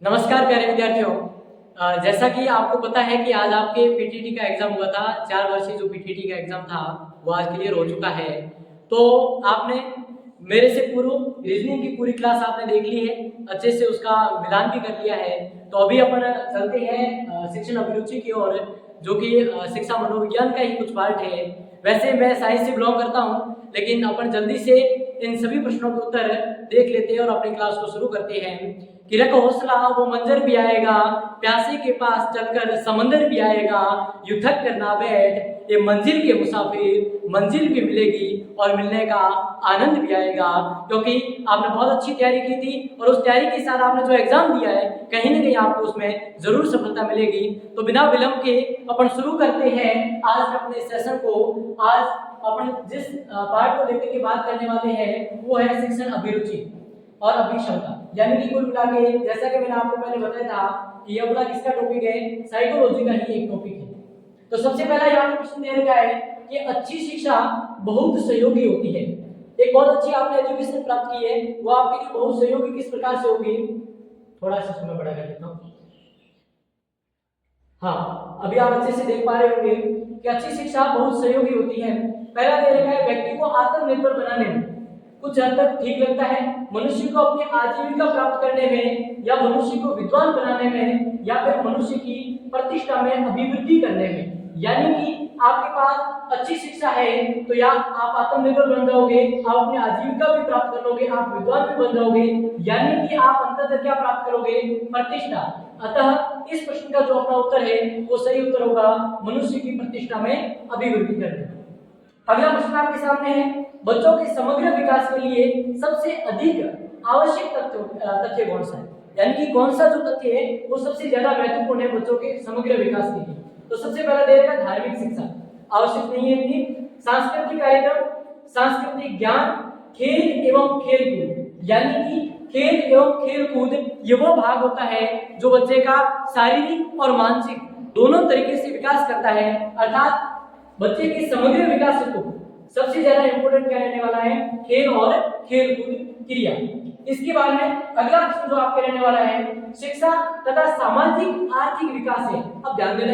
नमस्कार प्यारे विद्यार्थियों। जैसा कि आपको पता है कि आज आपके पीटीटी का एग्जाम हुआ था। 4 वर्षीय जो पीटीटी का एग्जाम था वो आज क्लियर हो चुका है। तो आपने मेरे से पूर्व रीजनिंग की पूरी क्लास आपने देख ली है, अच्छे से उसका मिलान भी कर लिया है। तो अभी अपन चलते हैं शिक्षण अभिरुचि की ओर, जो कि शिक्षा मनोविज्ञान का ही कुछ पार्ट है। वैसे मैं साइंस से बिलोंग करता हूँ, लेकिन अपन जल्दी से इन सभी प्रश्नों के उत्तर देख लेते हैं और अपनी क्लास को शुरू करते हैं। कि रख हौसला वो मंजर भी आएगा, प्यासे के पास चलकर समंदर भी आएगा, यूं थक कर ना बैठ, ये मंजिल के मुसाफिर, मंजिल भी मिलेगी और मिलने का आनंद भी आएगा। क्योंकि आपने बहुत अच्छी तैयारी की थी और उस तैयारी के साथ आपने जो एग्जाम दिया है कहीं ना कहीं आपको उसमें जरूर सफलता मिलेगी। तो बिना विलंब के अपन शुरू करते हैं आज अपने सेशन को। आज अपन जिस पार्ट को लेकर के बात करने वाले हैं वो है शिक्षण अभिरुचि और अभिक्षमता, यानी कि कुल मिला के जैसा कि मैंने आपको पहले बताया था कि यह पूरा किसका टॉपिक है, साइकोलॉजी का ही एक टॉपिक है। तो सबसे पहला यहाँ पे प्रश्न दे रखा है कि अच्छी शिक्षा बहुत सहयोगी होती है। एक बहुत अच्छी आपने एजुकेशन प्राप्त की है, वो आपके लिए बहुत सहयोगी किस प्रकार से होगी, थोड़ा सा समय बढ़ा कर देता हूँ। हाँ, अभी आप अच्छे से देख पा रहे होंगे कि अच्छी शिक्षा बहुत सहयोगी होती है। पहला दे रखा है व्यक्ति को आत्मनिर्भर बनाने में, कुछ हद तक ठीक लगता है। मनुष्य को अपनी आजीविका प्राप्त करने में, या मनुष्य को विद्वान बनाने में, या फिर मनुष्य की प्रतिष्ठा में अभिवृद्धि करने में। यानी कि आपके पास अच्छी शिक्षा है तो या आप आत्मनिर्भर बन जाओगे, आप अपनी आजीविका भी प्राप्त कर लोगे, आप विद्वान भी बन जाओगे, यानी कि आप अंततः क्या प्राप्त करोगे, प्रतिष्ठा। अतः इस प्रश्न का जो अपना उत्तर है वो सही उत्तर होगा मनुष्य की प्रतिष्ठा में अभिवृद्धि करने। अगला प्रश्न आपके सामने है, बच्चों के समग्र विकास के लिए सबसे अधिक आवश्यक तथ्य कौन सा है, यानी कि कौन सा जो तथ्य है वो सबसे ज्यादा महत्वपूर्ण है बच्चों के समग्र विकास के लिए। तो सबसे पहला दे रखा है धार्मिक शिक्षा, आवश्यक नहीं है इतनी। सांस्कृतिक कार्यक्रम, सांस्कृतिक ज्ञान, खेल एवं खेलकूद, यानी कि खेल एवं खेलकूद ये वो भाग होता है जो बच्चे का शारीरिक और मानसिक दोनों तरीके से विकास करता है। अर्थात बच्चे के समग्र विकास को सबसे ज्यादा इंपोर्टेंट क्या रहने वाला है, खेल और खेलकूद क्रिया। इसके बाद में अगला प्रश्न जो आपके रहने वाला है, शिक्षा तथा सामाजिक आर्थिक विकास है। अब ध्यान देना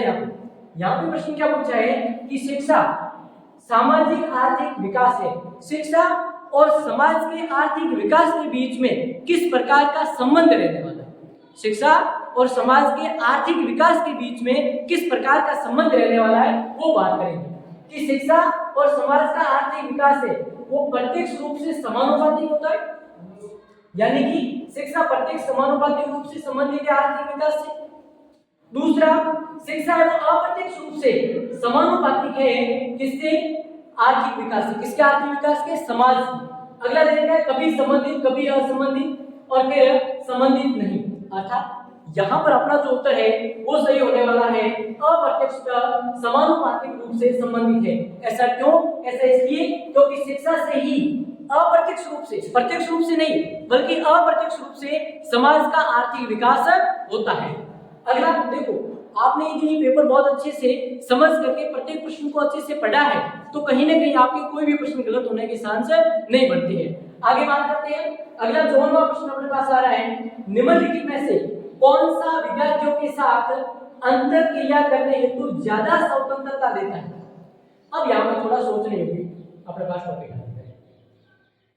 यहाँ पे प्रश्न क्या पूछा है कि शिक्षा सामाजिक आर्थिक विकास है, शिक्षा और समाज के आर्थिक विकास के बीच में किस प्रकार का संबंध रहने वाला है। शिक्षा और समाज के आर्थिक विकास के बीच में किस प्रकार का संबंध रहने वाला है वो बात करेंगे। कि शिक्षा और समाज का आर्थिक विकास है वो प्रत्यक्ष रूप से समानुपातिक होता है, यानी कि शिक्षा प्रत्यक्ष समानुपातिक रूप से संबंधित है आर्थिक विकास से। दूसरा, शिक्षा अप्रत्यक्ष रूप से समानुपातिक है किससे, आर्थिक विकास से। किसके आर्थिक विकास के, समाज से। अगला देखना है कभी संबंधित कभी असंबंधित और फिर संबंधित नहीं। अर्थात यहाँ पर अपना जो उत्तर है वो सही होने वाला है, अप्रत्यक्ष का समानुपातिक रूप से संबंधित है। ऐसा क्यों, ऐसा इसलिए क्योंकि शिक्षा से ही अप्रत्यक्ष रूप से, प्रत्यक्ष रूप से नहीं बल्कि अप्रत्यक्ष रूप से समाज का आर्थिक विकास होता है। अगला देखो, आपने यदि पेपर बहुत अच्छे से समझ करके प्रत्येक प्रश्न को अच्छे से पढ़ा है तो कहीं ना कहीं आपके कोई भी प्रश्न गलत होने के चांस नहीं बनते हैं। आगे बात करते हैं, अगला 54वां प्रश्न अपने पास आ रहा है, निम्नलिखित में से कौन सा विद्यार्थियों के साथ अंतर क्रिया करने हेतु ज्यादा स्वतंत्रता देता है। अब यहाँ पे थोड़ा सोचने होगी अपने पास टॉपिक है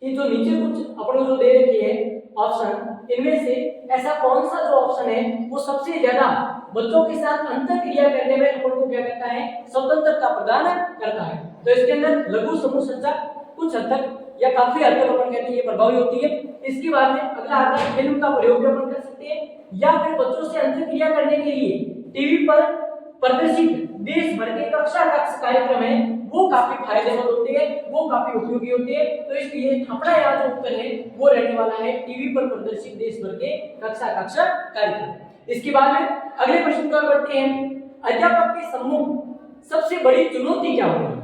कि जो नीचे कुछ अपने जो दे रखी है ऑप्शन, इनमें से ऐसा कौन सा जो ऑप्शन है वो सबसे ज्यादा बच्चों के साथ अंतर क्रिया करने में अपन को क्या करता है, स्वतंत्रता प्रदान करता है। तो इसके अंदर लघु समूह संचार कुछ हद तक या काफी हद तक अपन कहते हैं ये प्रभावी होती है। इसके बाद में अगला आता है फिल्म का प्रयोग भी अपन कर सकते हैं, या फिर बच्चों से अंतर क्रिया करने के लिए टीवी पर प्रदर्शित देश भर के कक्षा कक्ष कार्यक्रम है वो काफी फायदेमंद होते हैं, वो काफी उपयोगी होते हैं। तो इसलिए अपना यहाँ जो उत्तर है वो रहने वाला है टीवी पर प्रदर्शित देश भर के कक्षा कक्ष कार्यक्रम। इसके बाद में अगले प्रश्न को बढ़ते हैं, अध्यापक के सम्मुख सबसे बड़ी चुनौती क्या होगी।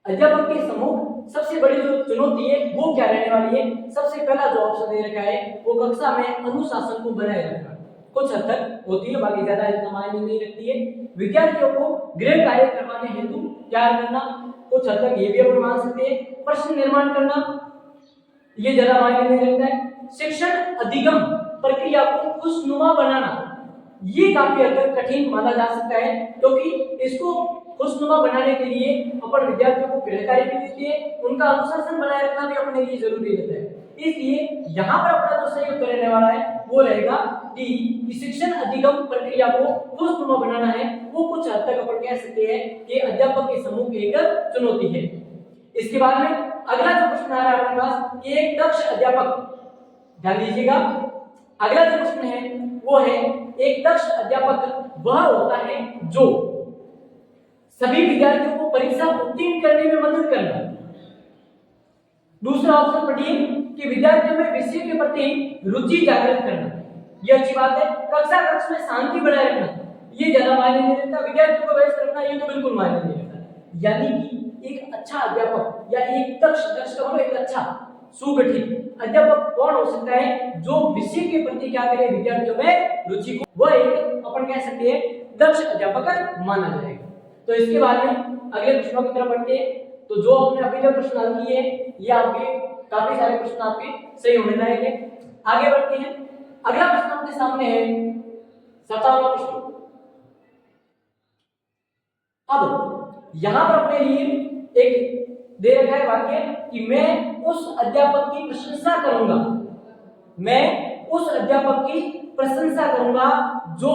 अध्यापक के सम्मुख सबसे बड़ी जो चुनौती है वो क्या रहने वाली है। सबसे पहला जो ऑप्शन दे रखा है वो कक्षा में अनुशासन को बनाए रखना, कुछ हद तक होती है, बाकी ज्यादा इतना मायने नहीं रखती है। विद्यार्थियों को गृह कार्य करवाने हेतु तैयार करना, कुछ हद तक ये भी अपन मान सकते हैं। प्रश्न निर्माण करना ये ज्यादा मायने नहीं रखता है। शिक्षण अधिगम प्रक्रिया को खुशनुमा बनाना, ये काफी हद तक कठिन माना जा सकता है, क्योंकि इसको खुशनुमा बनाने के लिए अपन विद्यार्थियों को गृहकार्य भी देते हैं, उनका अनुशासन बनाए रखना भी अपने लिए जरूरी रहता है। इसलिए यहाँ पर अपना जो सही उत्तर रहने वाला है वो रहेगा डी, कि शिक्षण अधिगम प्रक्रिया को खुशनुमा बनाना है वो कुछ हद तक अपन कह सकते हैं कि अध्यापक के समूह की एक चुनौती है। इसके बाद में अगला जो प्रश्न आ रहा है अपने पास कि एक दक्ष अध्यापक, ध्यान दीजिएगा, अगला जो प्रश्न है वो है एक दक्ष अध्यापक वह होता है जो सभी विद्यार्थियों को परीक्षा उत्तीर्ण करने में मदद करना। दूसरा ऑप्शन पढ़िए कि विद्यार्थियों में विषय के प्रति रुचि जागृत करना, ये अच्छी बात है। कक्षा कक्ष में शांति बनाए रखना, ये ज्यादा मायने नहीं रखता। विद्यार्थियों को व्यस्त रखना, ये तो बिल्कुल मायने नहीं रखता। यानी कि एक अच्छा अध्यापक या एक दक्ष का मतलब एक अच्छा सुगठित अध्यापक कौन हो सकता है जो विषय के प्रति क्या करे, विद्यार्थियों में रुचि को, वह एक अपन कह सकते हैं दक्ष अध्यापक माना जाएगा। तो इसके बाद में अगले प्रश्नों की तरफ बढ़ते हैं। तो जो आपने अभी तक प्रश्न हल किए ये आपके काफी सारे प्रश्न आपके सही होने लायक है। आगे बढ़ते हैं। अगला प्रश्न आपके सामने है 57वां प्रश्न। अब यहां पर अपने लिए एक दे रखा है वाक्य कि मैं उस अध्यापक की प्रशंसा करूंगा, मैं उस अध्यापक की प्रशंसा करूंगा जो,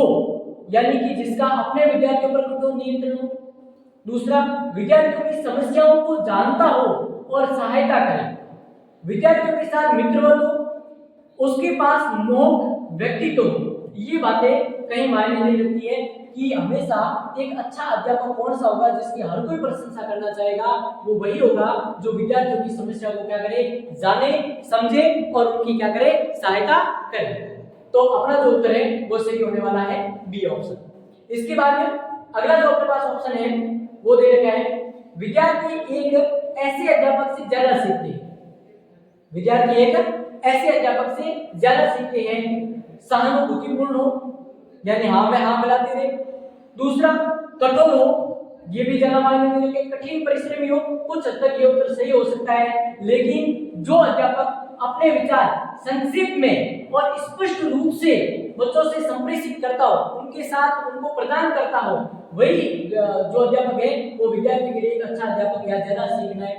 यानी कि जिसका अपने विद्यार्थियों पर कठोर नियंत्रण हो। दूसरा, विद्यार्थियों की समस्याओं को जानता हो और सहायता करे, विद्यार्थियों के साथ मित्रवत हो, उसके पास मोहक व्यक्तित्व हो। ये बातें कहीं मायने नहीं रखती है कि हमेशा एक अच्छा अध्यापक कौन सा होगा जिसकी हर कोई प्रशंसा करना चाहेगा, वो वही होगा जो विद्यार्थियों की समस्या को क्या करे, जाने समझे और उनकी क्या करे, सहायता करे। तो अपना जो उत्तर है वो सही होने वाला है बी ऑप्शन। इसके बाद में अगला जो अपने पास ऑप्शन है वो दे रखा है विद्यार्थी एक ऐसे अध्यापक से ज्यादा सीखते हैं, विद्यार्थी एक ऐसे अध्यापक से ज्यादा सीखते हैं सहानुभूतिपूर्ण हो, यानी हाँ में हाँ मिलाते रहे। दूसरा, कठोर हो, ये भी ज्यादा मायने नहीं रखे, कठिन परिश्रमी हो, कुछ हद तक ये उत्तर सही हो सकता है। लेकिन जो अध्यापक अपने विचार संक्षिप्त में और स्पष्ट रूप से बच्चों से संप्रेषित करता हो, उनके साथ उनको प्रदान करता हो, वही जो अध्यापक है वो विद्यार्थी के लिए एक अच्छा अध्यापक या ज्यादा सीखने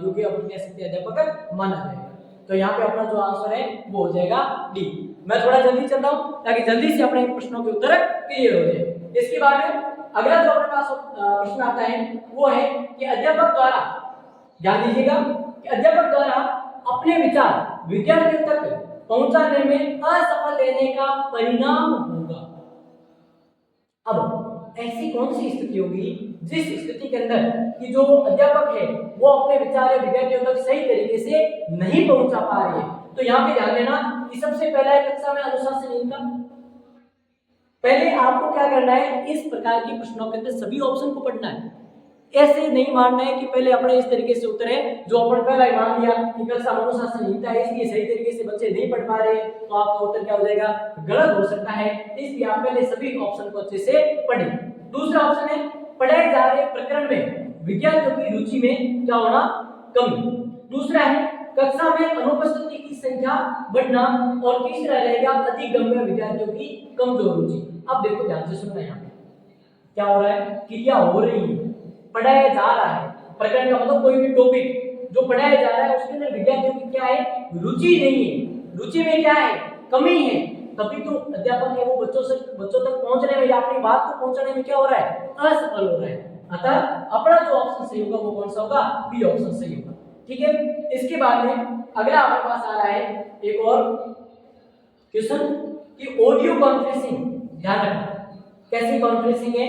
योग्य अपन कह सकते हैं अध्यापक माना जाएगा। तो यहाँ पे अपना जो आंसर है वो हो जाएगा डी। मैं थोड़ा जल्दी चल रहा हूँ ताकि जल्दी से अपने प्रश्नों के उत्तर क्लियर हो जाए। इसके बाद में अगला जो अपने पास प्रश्न आता है वो है कि अध्यापक द्वारा, ध्यान दीजिएगा, कि अध्यापक द्वारा अपने विचार विद्यार्थियों तक पहुंचाने में असफल रहने का परिणाम होगा। अब ऐसी कौन सी स्थिति होगी जिस स्थिति के अंदर कि जो अध्यापक है वो अपने विचार विद्यार्थियों तक सही तरीके से नहीं पहुंचा पा रही है। तो यहाँ पे ध्यान देना कि सबसे पहला है कक्षा में अनुशासनहीनता। पहले आपको क्या करना है, इस प्रकार के प्रश्नों के अंदर सभी ऑप्शन को पढ़ना है। ऐसे नहीं मानना है कि पहले अपने इस तरीके से उत्तर है जो अपन पहला ही मान लिया कि कक्षा में अनुशासनहीनता है इसलिए सही तरीके से बच्चे नहीं पढ़ पा रहे, तो आपका उत्तर क्या हो जाएगा, गलत हो सकता है। इसलिए आप पहले सभी ऑप्शन को अच्छे से पढ़ें। दूसरा ऑप्शन है पढ़ाए जा रहे प्रकरण में विद्यार्थियों की रुचि में क्या होना, कमी। दूसरा है कक्षा में अनुपस्थिति की संख्या बढ़ना, और तीसरा रहेगा अधिगम्य विद्यार्थियों की कमजोर रुचि। अब देखो ध्यान से सुनना, यहाँ क्या हो रहा है, क्रिया हो रही है, पढ़ाया जा रहा है। प्रकरण का मतलब कोई भी टॉपिक जो पढ़ाया जा रहा है उसके अंदर विद्यार्थियों की क्या है, रुचि नहीं है, रुचि में क्या है, कमी है, तभी तो अध्यापक है वो बच्चों तक पहुंचने में या अपनी बात को पहुंचाने में क्या हो रहा है, असफल हो रहा है। अतः अपना जो ऑप्शन सही होगा वो कौन सा होगा, बी ऑप्शन सही होगा। ठीक है। इसके बाद में अगला हमारे पास आ रहा है एक और क्वेश्चन कि ऑडियो कॉन्फ्रेंसिंग, ध्यान रखना कैसी कॉन्फ्रेंसिंग है,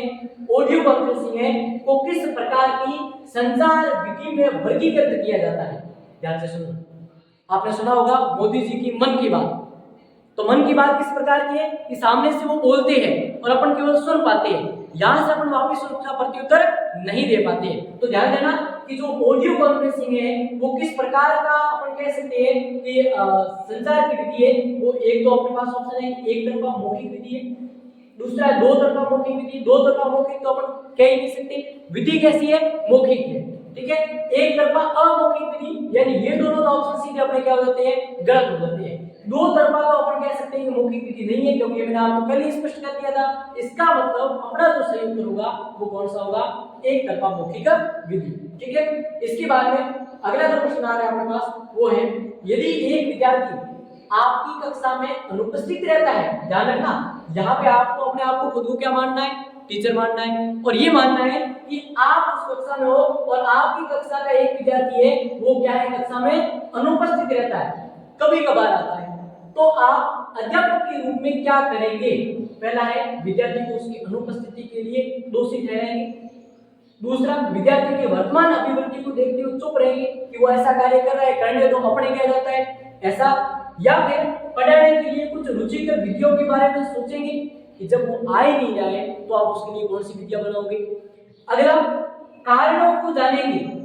ऑडियो कॉन्फ्रेंसिंग है को किस प्रकार की संचार विधि में वर्गीकृत किया जाता है। ध्यान से सुनना, आपने सुना होगा मोदी जी की मन की बात। तो मन की बात किस प्रकार की है कि सामने से वो बोलते हैं और अपन केवल सुन पाते हैं, यहां से अपन वापस उसका प्रत्युत्तर नहीं दे पाते हैं। तो ध्यान देना कि जो ऑडियो कॉन्फ्रेंसिंग है वो किस प्रकार का अपन कह सकते हैं कि संचार की विधि है। वो एक तो अपने पास ऑप्शन है एक तरफा मौखिक विधि है, दूसरा है दो तरफा मौखिक विधि। दो तरफा मौखिक तो अपन कह ही नहीं सकते, विधि कैसी है, मौखिक है। ठीक है। एक तरफा अमौखिक विधि, यानी ये दोनों ऑप्शन सीधे अपने क्या हो जाते हैं, गलत हो जाते हैं। दो तरफा तो अपन कह सकते हैं कि मौखिक विधि नहीं है, क्योंकि मैंने आपको कल ही स्पष्ट कर दिया था। इसका मतलब अपना जो सही उत्तर होगा वो कौन सा होगा, एक तरफा मौखिक विधि। ठीक है, इसके बाद में अगला जो प्रश्न आ रहा है अपने पास वो है, यदि एक विद्यार्थी आपकी कक्षा में अनुपस्थित रहता है, ध्यान रखना यहाँ पे आपको अपने आप को खुद को क्या मानना है, टीचर मानना है, और ये मानना है कि आप उस कक्षा में हो और आपकी कक्षा का एक विद्यार्थी है वो क्या है, कक्षा में अनुपस्थित रहता है, कभी कभार आता है, तो आप अध्यापक के रूप में क्या करेंगे। पहला है विद्यार्थी को उसकी अनुपस्थिति के लिए दोषी ठहराएंगे, दूसरा विद्यार्थी के वर्तमान अभिवृत्ति को देखते हुए चुप रहेंगे कि वो ऐसा कार्य कर रहा है, करने दो, अपने क्या जाता है ऐसा, या फिर पढ़ाने के लिए कुछ रुचिकर विधियों के बारे में सोचेंगे कि जब वो आ ही नहीं जाए तो आप उसके लिए कौन सी विधियां बनाओगे। अगला, कारणों को जानेंगे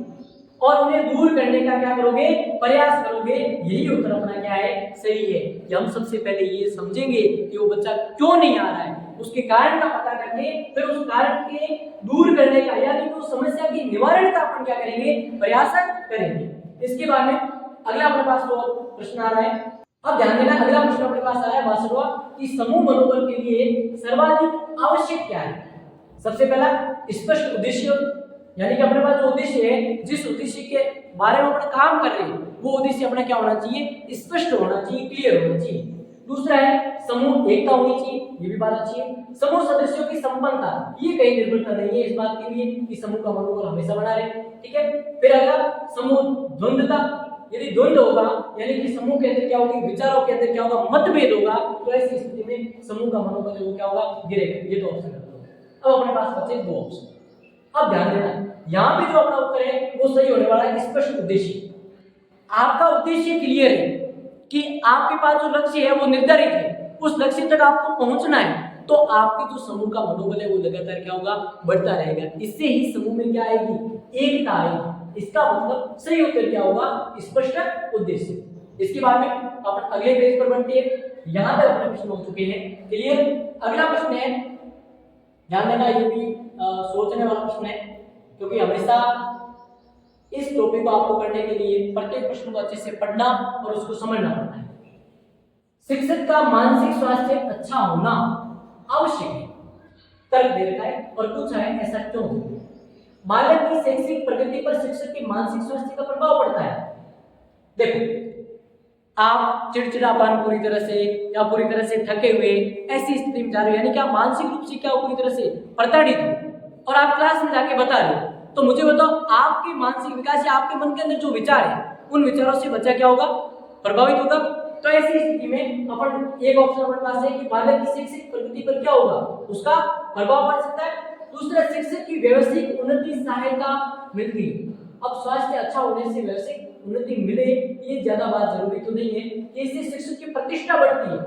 और उन्हें दूर करने का क्या करोगे, प्रयास करोगे। यही उत्तर अपना क्या है, सही है कि हम सबसे पहले ये समझेंगे कि वो बच्चा क्यों नहीं आ रहा है, उसके कारण का पता करके फिर उस कारण के दूर करने का यानी कि उस समस्या के निवारण का अपन क्या करेंगे, प्रयास करेंगे। इसके बाद में अगला अपने पास जो प्रश्न आ रहा है, अब ध्यान देना, अगला प्रश्न अपने पास आया 62वां कि समूह मनोबल के लिए सर्वाधिक आवश्यक क्या है। सबसे पहला स्पष्ट उद्देश्य, यानी कि अपने पास जो उद्देश्य है, जिस उद्देश्य के बारे में अपन काम कर रहे हैं वो उद्देश्य अपना क्या होना चाहिए, स्पष्ट होना चाहिए, क्लियर होना चाहिए। दूसरा है समूह एकता होनी चाहिए, ये भी बात अच्छी है। समूह सदस्यों की संपन्नता, ये कहीं निर्भरता नहीं है इस बात के लिए कि समूह का मनोबल हमेशा बना रहे, ठीक है। फिर अगला समूह द्वंद्वता, यदि द्वंद्व होगा यानी कि समूह के अंदर क्या होगी, विचारों के अंदर क्या होगा, मतभेद होगा, तो ऐसी स्थिति में समूह का मनोबल वो क्या होगा, गिरेगा। ये दो ऑप्शन है। अब अपने पास बचे दो ऑप्शन। अब ध्यान देना, यहाँ पे जो अपना उत्तर है वो सही होने वाला है स्पष्ट उद्देश्य। आपका उद्देश्य क्लियर है कि आपके पास जो लक्ष्य है वो निर्धारित है, उस लक्ष्य तक आपको पहुंचना है, तो आपके जो समूह का मनोबल है वो लगातार क्या होगा, बढ़ता रहेगा। इससे ही समूह में क्या आएगी, एकता आएगी। इसका मतलब सही उत्तर क्या होगा, स्पष्ट उद्देश्य। इसके बाद में अपन अगले पेज पर बढ़ते हैं। यहाँ तक अपने प्रश्न हो चुके हैं, क्लियर। अगला प्रश्न है, ध्यान देना, ये भी सोचने वाला प्रश्न है, क्योंकि हमेशा इस टॉपिक को आपको करने के लिए प्रत्येक प्रश्न को अच्छे से पढ़ना और उसको समझना पड़ता है। शिक्षक का मानसिक स्वास्थ्य अच्छा होना आवश्यक है, तर्क दे रखा है और पूछा है ऐसा क्यों। बालक की शैक्षिक प्रगति पर शिक्षक के मानसिक स्वास्थ्य का प्रभाव पड़ता है। देखो, आप चिड़चिड़ापन पूरी तरह से या पूरी तरह से थके हुए ऐसी स्थिति में जा रहे हो, यानी कि आप मानसिक रूप से क्या पूरी तरह से प्रताड़ित हो और आप क्लास में जाके बता रहे हो, तो मुझे बताओ आपके मानसिक विकास या आपके मन के अंदर जो विचार है उन विचारों से बच्चा क्या होगा, प्रभावित होगा। तो ऐसी स्थिति में अपन एक ऑप्शन अपने पास है कि बालक की शैक्षिक प्रगति पर क्या होगा, उसका प्रभाव पड़ सकता है। दूसरा, शिक्षक की व्यवसायिक उन्नति सहायता मिलती है। अब स्वास्थ्य अच्छा होने से व्यवसायिक उन्नति मिले ये ज्यादा बात जरूरी तो नहीं है, इससे शिक्षक की प्रतिष्ठा बढ़ती है,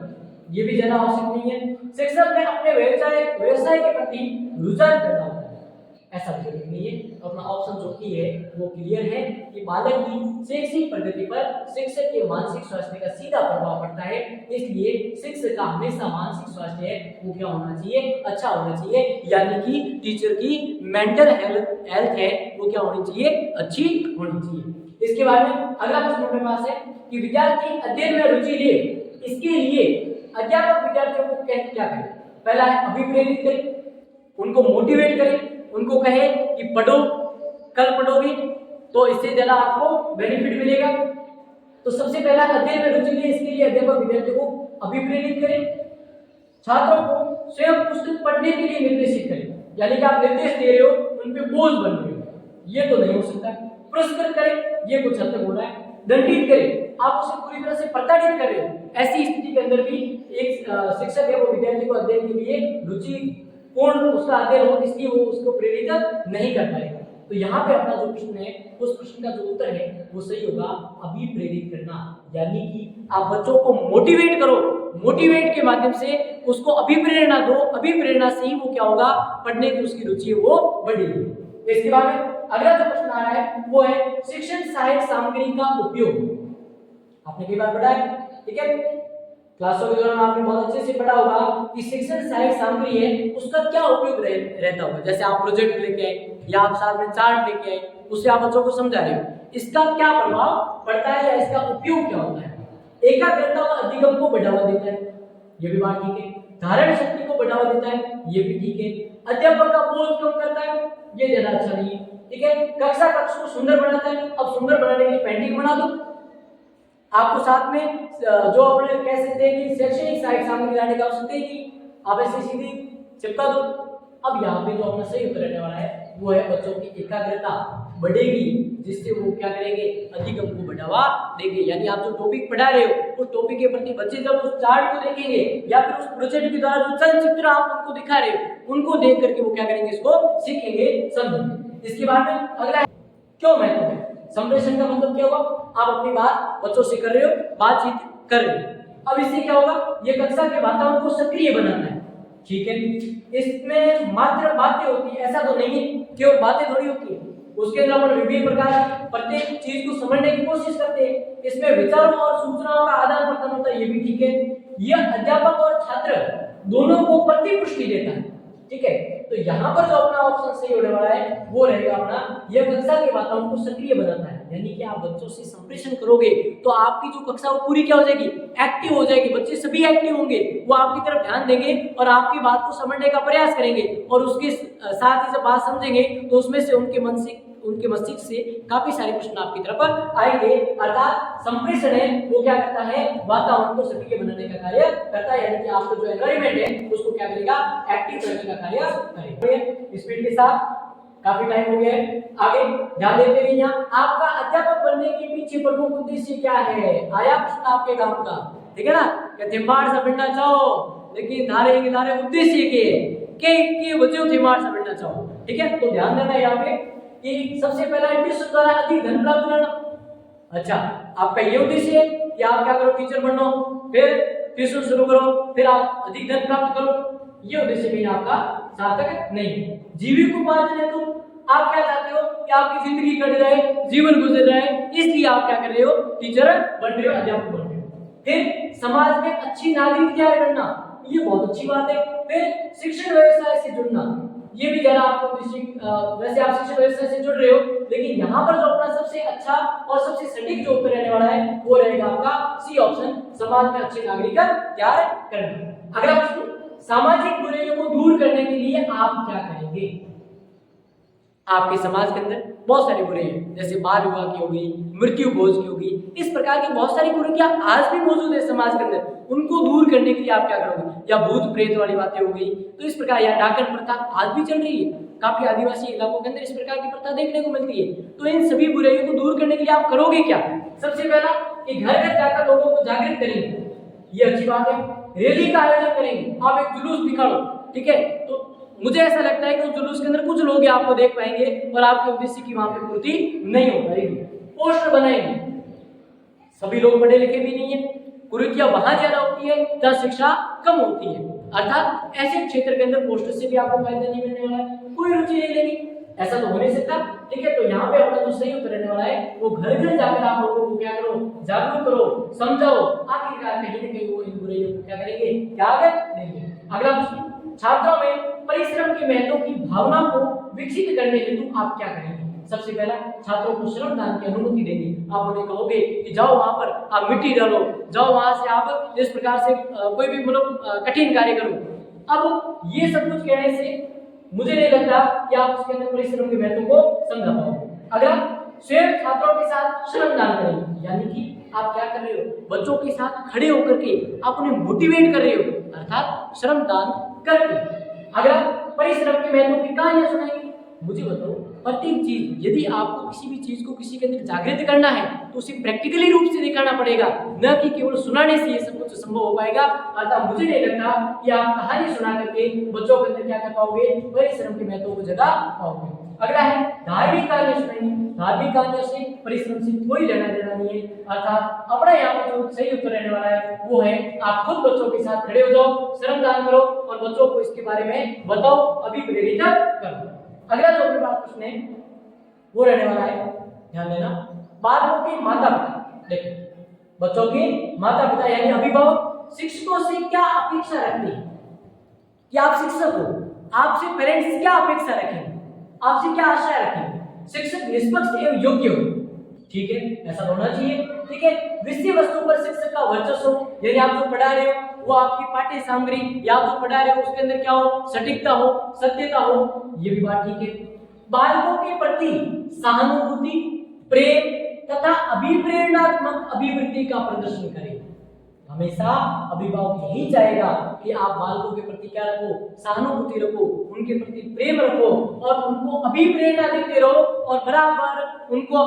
ये भी ज्यादा आवश्यक नहीं है। शिक्षक ने अपने व्यवसाय के प्रति रुझान पैदा होता है, ऐसा जरूरी नहीं है। तो अपना ऑप्शन जो की है वो क्लियर है कि बालक की शैक्षिक प्रगति पर शिक्षक के मानसिक स्वास्थ्य का सीधा प्रभाव पड़ता है, इसलिए शिक्षक का हमेशा मानसिक स्वास्थ्य है वो क्या होना चाहिए, अच्छा होना चाहिए, यानी कि टीचर की मेंटल हेल्थ है वो क्या होनी चाहिए, अच्छी होनी चाहिए। इसके बाद में अगला प्रश्न हमारे पास है कि विद्यार्थी अध्ययन में रुचि ले, इसके लिए अध्यापक विद्यार्थियों को क्या करें। पहला है अभिप्रेरित करें, उनको मोटिवेट करें, उनको कहे कि पढ़ो, कल पढ़ोगे तो इससे ज्यादा आपको बेनिफिट मिलेगा। तो सबसे पहला अध्ययन में रुचि ले, इसके लिए अध्यापक विद्यार्थियों को अभिप्रेरित करें, छात्रों को स्वयं पुस्तक पढ़ने के लिए निर्देशित करें, यानी कि आप निर्देश दे रहे हो उन पे बोझ बन रहे हो, ये तो नहीं हो सकता। पुरस्कृत करें, ये कुछ हद तक हो रहा है। दंडित करें, आप उसे पूरी तरह से प्रताड़ित कर रहे हो, ऐसी स्थिति के अंदर भी एक शिक्षक है वो विद्यार्थी को अध्ययन के लिए रुचि पूर्ण उसका अध्ययन हो, इसलिए वो उसको प्रेरित नहीं कर पाएगा। तो यहाँ पे अपना जो प्रश्न है उस प्रश्न का जो उत्तर है वो सही होगा, अभिप्रेरित करना, यानी कि आप बच्चों को मोटिवेट करो, मोटिवेट के माध्यम से उसको अभिप्रेरणा दो, अभिप्रेरणा से ही वो क्या होगा, पढ़ने की उसकी रुचि है वो बढ़ेगी। इसके बाद में अगला जो प्रश्न आ रहा है वो है शिक्षण सहायक सामग्री का उपयोग। आपने कई बार पढ़ा है, ठीक है, क्लासों के दौरान आपने बहुत अच्छे से पढ़ा होगा कि शिक्षण सहायक सामग्री है उसका क्या उपयोग रहता होगा। जैसे आप प्रोजेक्ट लेके आए या आप साथ में चार्ट लेके आए, उससे आप बच्चों को समझा रहे हो, इसका क्या प्रभाव पड़ता है या इसका उपयोग क्या होता है। एकाग्रता व अधिगम को बढ़ावा देता है, ये भी बात ठीक है। धारण शक्ति को बढ़ावा देता है, ये भी ठीक है। अध्यापक का बोझ कम करता है, ये ज्यादा अच्छा नहीं है, ठीक है। कक्षा कक्ष को सुंदर बनाता है, अब सुंदर बनाने के लिए पेंटिंग बना दो, आपको साथ में जो अपने कह सकते हैं कि शैक्षणिक साहित्य सामग्री लाने का आवश्यकता ही नहीं, आप ऐसे सीधी चिपका दो। अब यहाँ पे जो अपना सही उत्तर रहने वाला है वो है बच्चों की एकाग्रता बढ़ेगी, जिससे वो क्या करेंगे, अधिगम को बढ़ावा देंगे। यानी आप जो टॉपिक पढ़ा रहे हो उस टॉपिक के प्रति बच्चे जब उस चार्ट को देखेंगे या फिर उस प्रोजेक्ट के द्वारा जो चलचित्र आप उनको दिखा रहे हो उनको देख करके वो क्या करेंगे, इसको सीखेंगे, समझेंगे। इसके बाद में अगला क्यों महत्व है। संप्रेषण का मतलब क्या होगा, आप अपनी बात बच्चों से कर रहे हो, बातचीत कर रहे हो। अब इससे क्या होगा, ये कक्षा के वातावरण को सक्रिय बनाता है, ठीक है। इसमें मात्र बातें होती है, ऐसा तो नहीं है केवल बातें थोड़ी होती है, उसके अंदर अपन विभिन्न प्रकार प्रत्येक चीज को समझने की कोशिश करते हैं। इसमें विचारों और सूचनाओं का आदान प्रदान होता है, ये भी ठीक है। यह अध्यापक और छात्र दोनों को प्रतिपुष्टि देता है, ठीक है। तो यहाँ पर जो अपना ऑप्शन सही होने वाला है वो रहेगा अपना, यह कक्षा के वातावरण को सक्रिय बनाता है। यानी कि आप बच्चों से संप्रेषण करोगे तो आपकी जो कक्षा वो पूरी क्या हो जाएगी, एक्टिव हो जाएगी। बच्चे सभी एक्टिव होंगे, वो आपकी तरफ ध्यान देंगे और आपकी बात को समझने का प्रयास करेंगे, और उसके साथ ही जब बात समझेंगे तो उसमें से उनके मस्तिष्क से काफी सारे प्रश्न आपकी तरफ आएंगे। अर्थात संप्रेषण है वो क्या करता है, वातावरण को सक्रिय बनाने का कार्य करता है। यानी कि आपका जो एनवायरनमेंट है उसको क्या करेगा, एक्टिव करने का कार्य करेगा। स्पीड के साथ काफी टाइम हो गया है, आगे ध्यान देते रहिए। यहाँ आपका अध्यापक बनने के पीछे प्रमुख उद्देश्य क्या है, आया प्रश्न आपके काम का, ठीक है ना। थिम्बाड़ सा बनना चाहो लेकिन धारे उद्देश्य के बच्चों थिम्बाड़ सा बनना चाहो, ठीक है। तो ध्यान देना यहाँ पे कि सबसे पहला ट्यूशन द्वारा अधिक धन प्राप्त करना। अच्छा, आपका ये उद्देश्य है कि आप क्या करो, टीचर बनो, फिर ट्यूशन शुरू करो, फिर आप अधिक धन प्राप्त करो, ये उद्देश्य कहीं आपका सार्थक नहीं है। जीविकोपार्जन है तो आप क्या चाहते हो कि आपकी जिंदगी कट जाए, जीवन गुजर जाए, इसलिए आप क्या कर रहे हो, टीचर बन रहे हो, अध्यापक बन रहे हो। फिर समाज में अच्छी नागरिक तैयार करना, ये बहुत अच्छी बात है। फिर शिक्षण व्यवस्था से जुड़ना, ये भी जरा आपको वैसे आप शिक्षण व्यवस्था से जुड़ रहे हो, लेकिन यहाँ पर जो अपना सबसे अच्छा और सबसे सटीक जो उत्तर रहने वाला है वो रहेगा आपका सी ऑप्शन, समाज में अच्छे नागरिक तैयार करना। अगला प्रश्न, सामाजिक बुराइयों को दूर करने के लिए आप क्या करेंगे। आपके समाज के अंदर बहुत सारी बुराइयां, जैसे बाल विवाह की हो गई, मृत्यु भोज की हो गई, इस प्रकार की बहुत सारी कुरीतियां आज भी मौजूद है समाज के अंदर, उनको दूर करने के लिए आप क्या करोगे। या भूत प्रेत वाली बातें हो गई, तो इस प्रकार, या डाकन प्रथा आज भी चल रही है, काफी आदिवासी इलाकों के अंदर इस प्रकार की प्रथा देखने को मिलती है। तो इन सभी बुराइयों को दूर करने के लिए आप करोगे क्या। सबसे पहला कि घर घर जाकर लोगों को जागृत करेंगे, ये अच्छी बात है। रैली का आयोजन करेंगे, आप एक जुलूस निकालो, ठीक है। तो मुझे ऐसा लगता है कि उस जुलूस के अंदर कुछ लोग आपको देख पाएंगे और आपके उद्देश्य की वहां पे पूर्ति नहीं हो पाएगी। पोस्टर बनाएंगे, सभी लोग पढ़े लिखे भी नहीं है, कुरीतियां वहां ज्यादा होती है जहां शिक्षा कम होती है, अर्थात ऐसे क्षेत्र के अंदर पोस्टर से भी आपको फायदा नहीं मिलने वाला है, कोई रुचि नहीं लेगी, ऐसा तो हो नहीं सकता, ठीक है। तो यहाँ पे अपना जो सही उत्तर रहने वाला है वो घर घर जाकर आप लोगों को क्या करो, जागरूक करो, समझाओ, आखिरकार कहीं ना कहीं वो इन बुराइयों को क्या करेंगे, त्याग देंगे। अगला प्रश्न, छात्रों में परिश्रम के महत्व की भावना को विकसित करने हेतु आप क्या करेंगे। सबसे पहला, छात्रों को श्रमदान की अनुमति देंगे। आप उन्हें कहोगे कि जाओ वहां पर आप मिट्टी डालो, जाओ वहां से आप इस प्रकार से कोई भी मतलब कठिन कार्य करो। अब ये सब कुछ कहने से मुझे नहीं लगता कि आप उसके अंदर परिश्रम के महत्व को समझा पाओगे। अगर स्वयं छात्रों के साथ श्रमदान करेंगे, यानी कि आप क्या कर रहे हो, बच्चों के साथ खड़े होकर के आप उन्हें मोटिवेट कर रहे हो, अर्थात श्रमदान करके। अगर परिश्रम के महत्व की कहानियां सुनाएंगे, मुझे बताओ, प्रत्येक चीज, यदि आपको किसी भी चीज को किसी के अंदर जागृत करना है तो उसे प्रैक्टिकली रूप से दिखाना पड़ेगा, न कि केवल सुनाने से ये सब कुछ संभव हो पाएगा। अर्थात मुझे नहीं लगता कि आप कहानी सुना करके बच्चों के अंदर क्या कर पाओगे, परिश्रम के महत्व को जगा पाओगे। अगला है धार्मिक कहानियां सुनाएंगे, धार्मिक कहानियों से परिश्रम से कोई लेना देना नहीं है, अर्थात अपना यहाँ पे जो सही उत्तर रहने वाला है वो है आप खुद बच्चों के साथ खड़े हो जाओ, श्रमदान करो और बच्चों को इसके बारे में बताओ, अभी प्रेरित करो। अगला जो अपने पास प्रश्न है वो रहने वाला है, ध्यान देना, बालकों के माता पिता, देखो बच्चों के माता पिता यानी अभिभावक शिक्षकों से क्या अपेक्षा रखते हैं, कि आप शिक्षक हो, आपसे पेरेंट्स क्या अपेक्षा रखेंगे, आपसे क्या आशा रखेंगे। शिक्षक निष्पक्ष एवं योग्य हो, ठीक है, ऐसा होना चाहिए। ठीक है, विषय वस्तु पर शिक्षक का वर्चस्व, यानी आप जो पढ़ा रहे हो वो आपकी पाठ्य सामग्री या आप जो पढ़ा रहे हो उसके अंदर क्या हो, सटीकता हो, सत्यता हो, ये भी बात ठीक है। बालकों के प्रति सहानुभूति, प्रेम तथा अभिप्रेरणात्मक अभिवृत्ति का प्रदर्शन करें। हमेशा अभिभावक यही चाहेगा कि आप बालकों के प्रति क्या रखो, सहानुभूति रखो, उनके प्रति प्रेम रखो और उनको अभिप्रेरणा देते रहो और बराबर उनको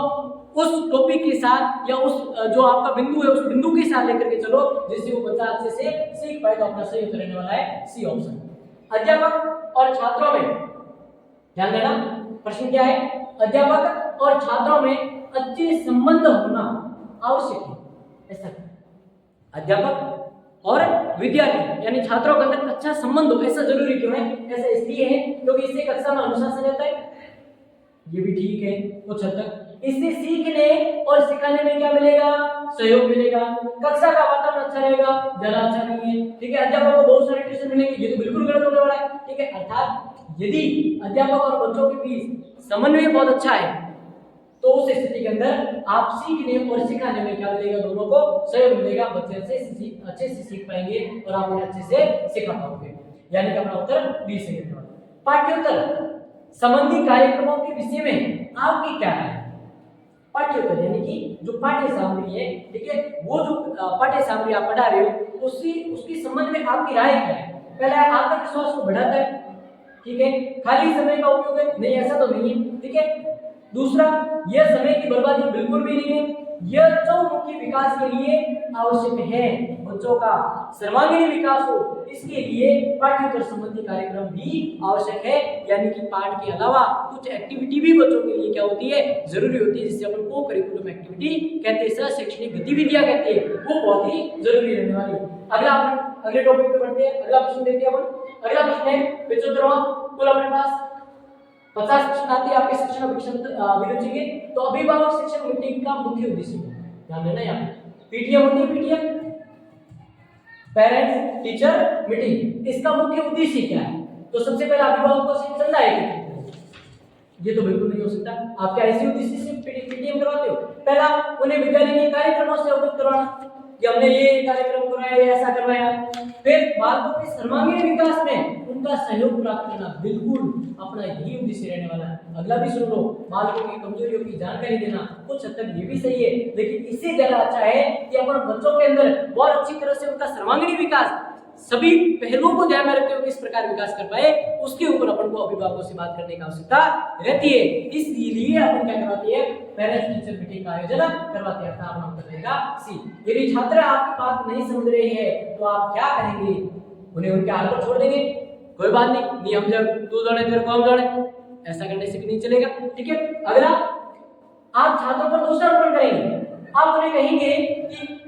उस टॉपिक के साथ या उस जो आपका बिंदु है उस बिंदु के साथ लेकर के चलो जिससे वो बच्चा अच्छे से सीख पाए। तो अपना सही उत्तर रहने वाला है सी ऑप्शन। अध्यापक और छात्रों में ध्यान देना, प्रश्न क्या है, अध्यापक और छात्रों में अच्छे संबंध होना आवश्यक है। ऐसा अध्यापक और विद्यार्थी यानी छात्रों के अंदर अच्छा संबंध हो, ऐसा जरूरी क्यों है? ऐसा इसलिए है क्योंकि इससे कक्षा में अनुशासन रहता है, ये भी ठीक है कुछ हद तक। इससे सीखने और सिखाने में क्या मिलेगा, सहयोग मिलेगा। कक्षा का वातावरण अच्छा रहेगा, ज्यादा अच्छा नहीं है। ठीक है, अध्यापक को बहुत सारे ट्यूशन मिलेंगे, ये तो बिल्कुल गलत होने वाला है। ठीक है, अर्थात यदि अध्यापक और बच्चों के बीच समन्वय बहुत अच्छा है तो उस स्थिति के अंदर आप सीखने और सिखाने में क्या मिलेगा, दोनों को सहयोग मिलेगा, बच्चे अच्छे से सीख पाएंगे और आप उन्हें अच्छे से सिखा पाओगे। यानी कि अपना उत्तर बी सही है। पाठ्योत्तर संबंधी कार्यक्रमों के विषय में आपकी क्या राय है? पाठ्योत्तर यानी कि जो पाठ्य सामग्री है, ठीक है, वो जो पाठ्य सामग्री आप पढ़ा रहे हो उसकी संबंध में आपकी राय क्या है? पहला है आत्मविश्वास को बढ़ाता है, ठीक है, खाली समय का उपयोग है, नहीं ऐसा तो नहीं है। ठीक है, दूसरा, यह समय की बर्बादी बिल्कुल भी नहीं है, यह चौमुखी विकास के लिए आवश्यक है। बच्चों का सर्वांगीण विकास हो इसके लिए पाठ्येतर संबंधी कार्यक्रम भी आवश्यक है। यानी कि पाठ के अलावा कुछ एक्टिविटी भी बच्चों के लिए क्या होती है, जरूरी होती है, जिसे अपन को करिकुलम एक्टिविटी कहते हैं, सह शैक्षणिक गतिविधियां कहते हैं, वो बहुत ही जरूरी रहने वाली। अगले टॉपिक पे बढ़ते हैं, अगला प्रश्न देखते हैं अपन। अगला प्रश्न है 75वां। कुल अपने पास 50 प्रश्न आते हैं आपके शिक्षण अभिरुचि के। तो अभिभावक शिक्षक मीटिंग का मुख्य उद्देश्य है, ध्यान देना। यहाँ पीटीएम होती है, पीटीएम पेरेंट्स टीचर मीटिंग, इसका मुख्य उद्देश्य क्या है? तो सबसे पहले अभिभावकों से चंदा है, ये तो बिल्कुल नहीं हो सकता। आप क्या ऐसे उद्देश्य से पीटीएम करवाते हो? पहला, उन्हें विद्यालय के कार्यक्रमों से अवगत करवाना कि हमने ये कार्यक्रम करवाया, ऐसा करवाया। फिर बालकों के सर्वांगीण विकास में उनका सहयोग प्राप्त करना, बिल्कुल अपना यही उद्देश्य रहने वाला है। अगला भी सुन लो, बालकों की कमजोरियों की जानकारी देना, कुछ हद तक ये भी सही है, लेकिन इससे ज्यादा अच्छा है कि अपन बच्चों के अंदर बहुत अच्छी तरह से उनका सर्वांगीण विकास, सभी पहलुओं को ध्यान में रखते हुए किस प्रकार विकास कर पाए, उसके ऊपर अपन को अभिभावकों से बात करने की आवश्यकता रहती है। इसलिए अपन क्या करवाते हैं, पेरेंट्स टीचर मीटिंग का आयोजन करवाते हैं। अपना उत्तर रहेगा सी। यदि छात्र आपकी बात नहीं समझ रहे हैं तो आप क्या करेंगे? उन्हें उनके हाल पर छोड़ देंगे, कोई बात नहीं, नियम जब तू जाने तेरे को हम जाने, ऐसा करने से भी नहीं चलेगा। ठीक है, अगला, आप छात्रों पर दोषारोपण करेंगे। आप उन्हें कहेंगे कि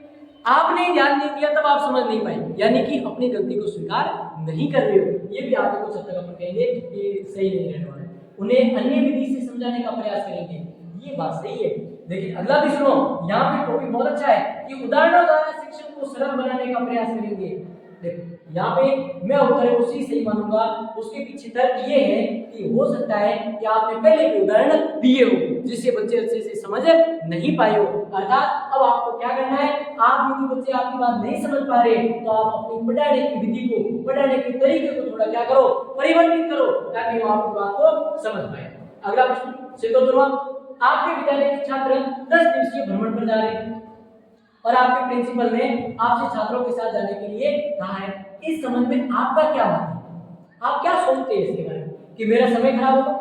आपने ध्यान नहीं दिया तब आप समझ नहीं पाए, यानी कि अपनी गलती को स्वीकार नहीं कर रहे हो। ये भी आपको कुछ हद तक अपन कहेंगे कि सही नहीं रहने वाला। उन्हें अन्य विधि से समझाने का प्रयास करेंगे, ये बात सही है। लेकिन अगला भी सुनो, यहाँ पे टॉपिक बहुत अच्छा है कि उदाहरणों द्वारा शिक्षण को सरल बनाने का प्रयास करेंगे। देखो यहाँ पे मैं उत्तर उसी सही मानूंगा, उसके पीछे तर्क ये है कि हो सकता है कि आपने पहले भी उदाहरण दिए हो जिससे बच्चे अच्छे से समझ नहीं पाए हो। अर्थात अब आपको क्या करना है, आप यदि बच्चे आपकी बात नहीं समझ पा रहे तो आप अपनी पढ़ाने की विधि को, पढ़ाने के तरीके को थोड़ा क्या करो, परिवर्तित करो, ताकि वो आपकी बात को समझ पाए। अगला प्रश्न, 72वां। आपके विद्यालय के छात्र 10 दिवसीय भ्रमण पर जा रहे हैं और आपके प्रिंसिपल ने आपसे छात्रों के साथ जाने के लिए कहा है। इस संबंध में आपका क्या मत है? आप क्या सोचते हैं इसके बारे में कि मेरा समय खराब होगा?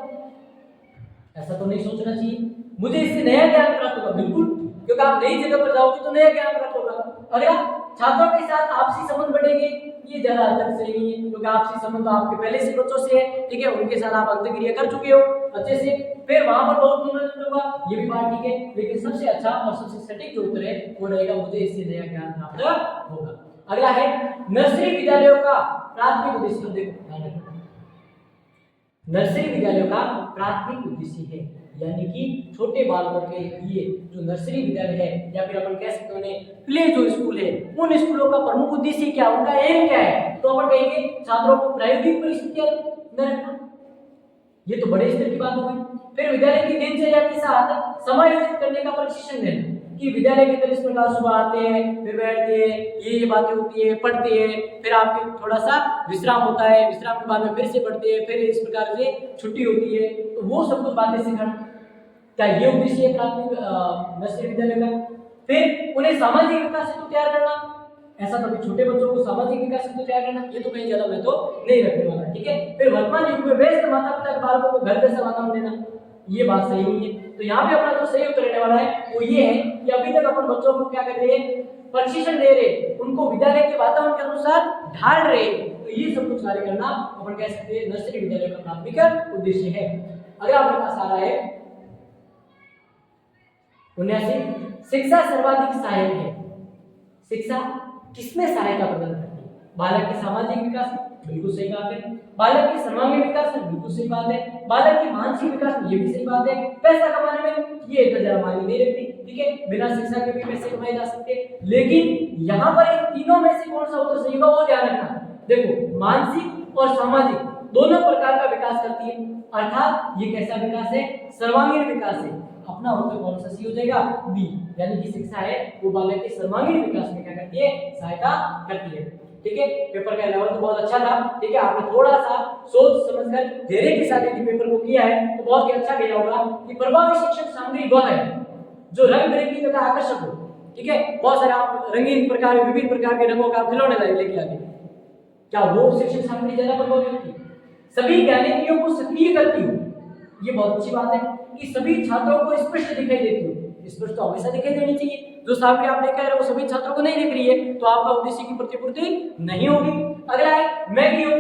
ऐसा तो नहीं सोचना चाहिए, मुझे इससे नया ज्ञान प्राप्त होगा। बिल्कुल, क्योंकि आप नई जगह पर जाओगे तो नया ज्ञान प्राप्त होगा। अगला, छात्रों के साथ आपसी संबंध बढ़ेंगे, ये ज्यादा हद तक सही नहीं है, क्योंकि आपसी संबंध आपके पहले से बच्चों से है। ठीक है, उनके साथ आप अंतःक्रिया कर चुके हो अच्छे से, फिर वहां पर बहुत मनोरंजन होगा, ये भी बात ठीक है। लेकिन सबसे अच्छा और सबसे सटीक जो उत्तर है वो रहेगा, मुझे इससे नया ज्ञान प्राप्त होगा। अगला है नर्सरी विद्यालयों का प्राथमिक उद्देश्य। देखो, नर्सरी विद्यालयों का प्राथमिक उद्देश्य है, यानी कि छोटे बालकों के लिए जो नर्सरी विद्यालय है या फिर अपन कह सकते हैं प्ले जो स्कूल है, उन स्कूलों का प्रमुख उद्देश्य क्या, उनका एम क्या है? तो अपन कहेंगे छात्रों को प्रायोगिक परिस्थितियां में रखना, ये तो बड़े स्तर की बात हो गई। फिर विद्यालय की दिनचर्या के साथ समायोजित करने का प्रशिक्षण देना कि विद्यालय के अंदर इस प्रकार सुबह आते हैं, फिर बैठते हैं, ये बातें होती है, पढ़ते हैं, फिर आपके थोड़ा सा विश्राम होता है, विश्राम के बाद में फिर से पढ़ते हैं, फिर इस प्रकार से छुट्टी होती है, तो वो सब कुछ बातें सिखाना। क्या ये उद्देश्य है प्राथमिक नर्सरी विद्यालय का? फिर उन्हें सामाजिक विकास हेतु तैयार करना। ऐसा कभी छोटे बच्चों को सामाजिक विकास हेतु तैयार करना, ये तो कहीं ज्यादा मैं तो नहीं रखने वाला, ठीक है। फिर वर्तमान युग में व्यस्त माता पिता बालकों को घर जैसा वातावरण देना, ये बात सही नहीं है। तो यहाँ पे अपना जो सही उत्तर रहने वाला है वो ये है कि अभी तक अपन बच्चों को क्या कर रहे हैं, प्रशिक्षण दे रहे, उनको विद्यालय के वातावरण के अनुसार ढाल रहे, तो ये सब कुछ कार्य करना अपन कह सकते हैं नर्सरी विद्यालय का प्राथमिक उद्देश्य है। अगर आपके पास आ रहा है 79, शिक्षा सर्वाधिक सहायक है। शिक्षा किसमें सहायता प्रदान करती है? बालक के सामाजिक विकास में, बिल्कुल सही बात है। बालक के सर्वांगीण विकास में, बिल्कुल सही बात है। बालक के मानसिक विकास में, ये भी सही बात है। पैसा कमाने में, ये इतना ज्यादा मायने नहीं रखती, ठीक है। बिना शिक्षा के भी पैसे कमाए जा सकते हैं, लेकिन यहाँ पर इन तीनों में से कौन सा उत्तर सही होगा वो ध्यान रखना। देखो, मानसिक और सामाजिक दोनों प्रकार का विकास करती है, अर्थात ये कैसा विकास है? सर्वांगीण विकास है। अपना उत्तर कौन सा सही हो जाएगा? बी, यानी कि शिक्षा है वो बालक के सर्वांगीण विकास में क्या करती है? सहायता करती है, ठीक है। पेपर का लेवल तो बहुत अच्छा था, ठीक है। आपने थोड़ा सा सोच समझकर धैर्य के साथ यदि पेपर को किया है तो बहुत ही अच्छा गया होगा कि प्रभावी शिक्षण सामग्री वह है जो रंग बिरंगी तथा आकर्षक हो, ठीक है। बहुत सारे आप रंगीन प्रकार, विभिन्न प्रकार के रंगों का आप खिलौने लेके आगे, क्या वो शिक्षण सामग्री ज्यादा प्रभावी होती है? सभी ज्ञानेंद्रियों को सक्रिय करती हो, ये बहुत अच्छी बात है कि सभी छात्रों को स्पष्ट दिखाई देती हो। स्पष्ट तो हमेशा दिखाई देनी चाहिए, जो सामग्री आप लेकर आ रहे हो वो सभी छात्रों को नहीं दिख रही है तो आपका उद्देश्य की प्रतिपूर्ति नहीं होगी। अगला है महंगी हो,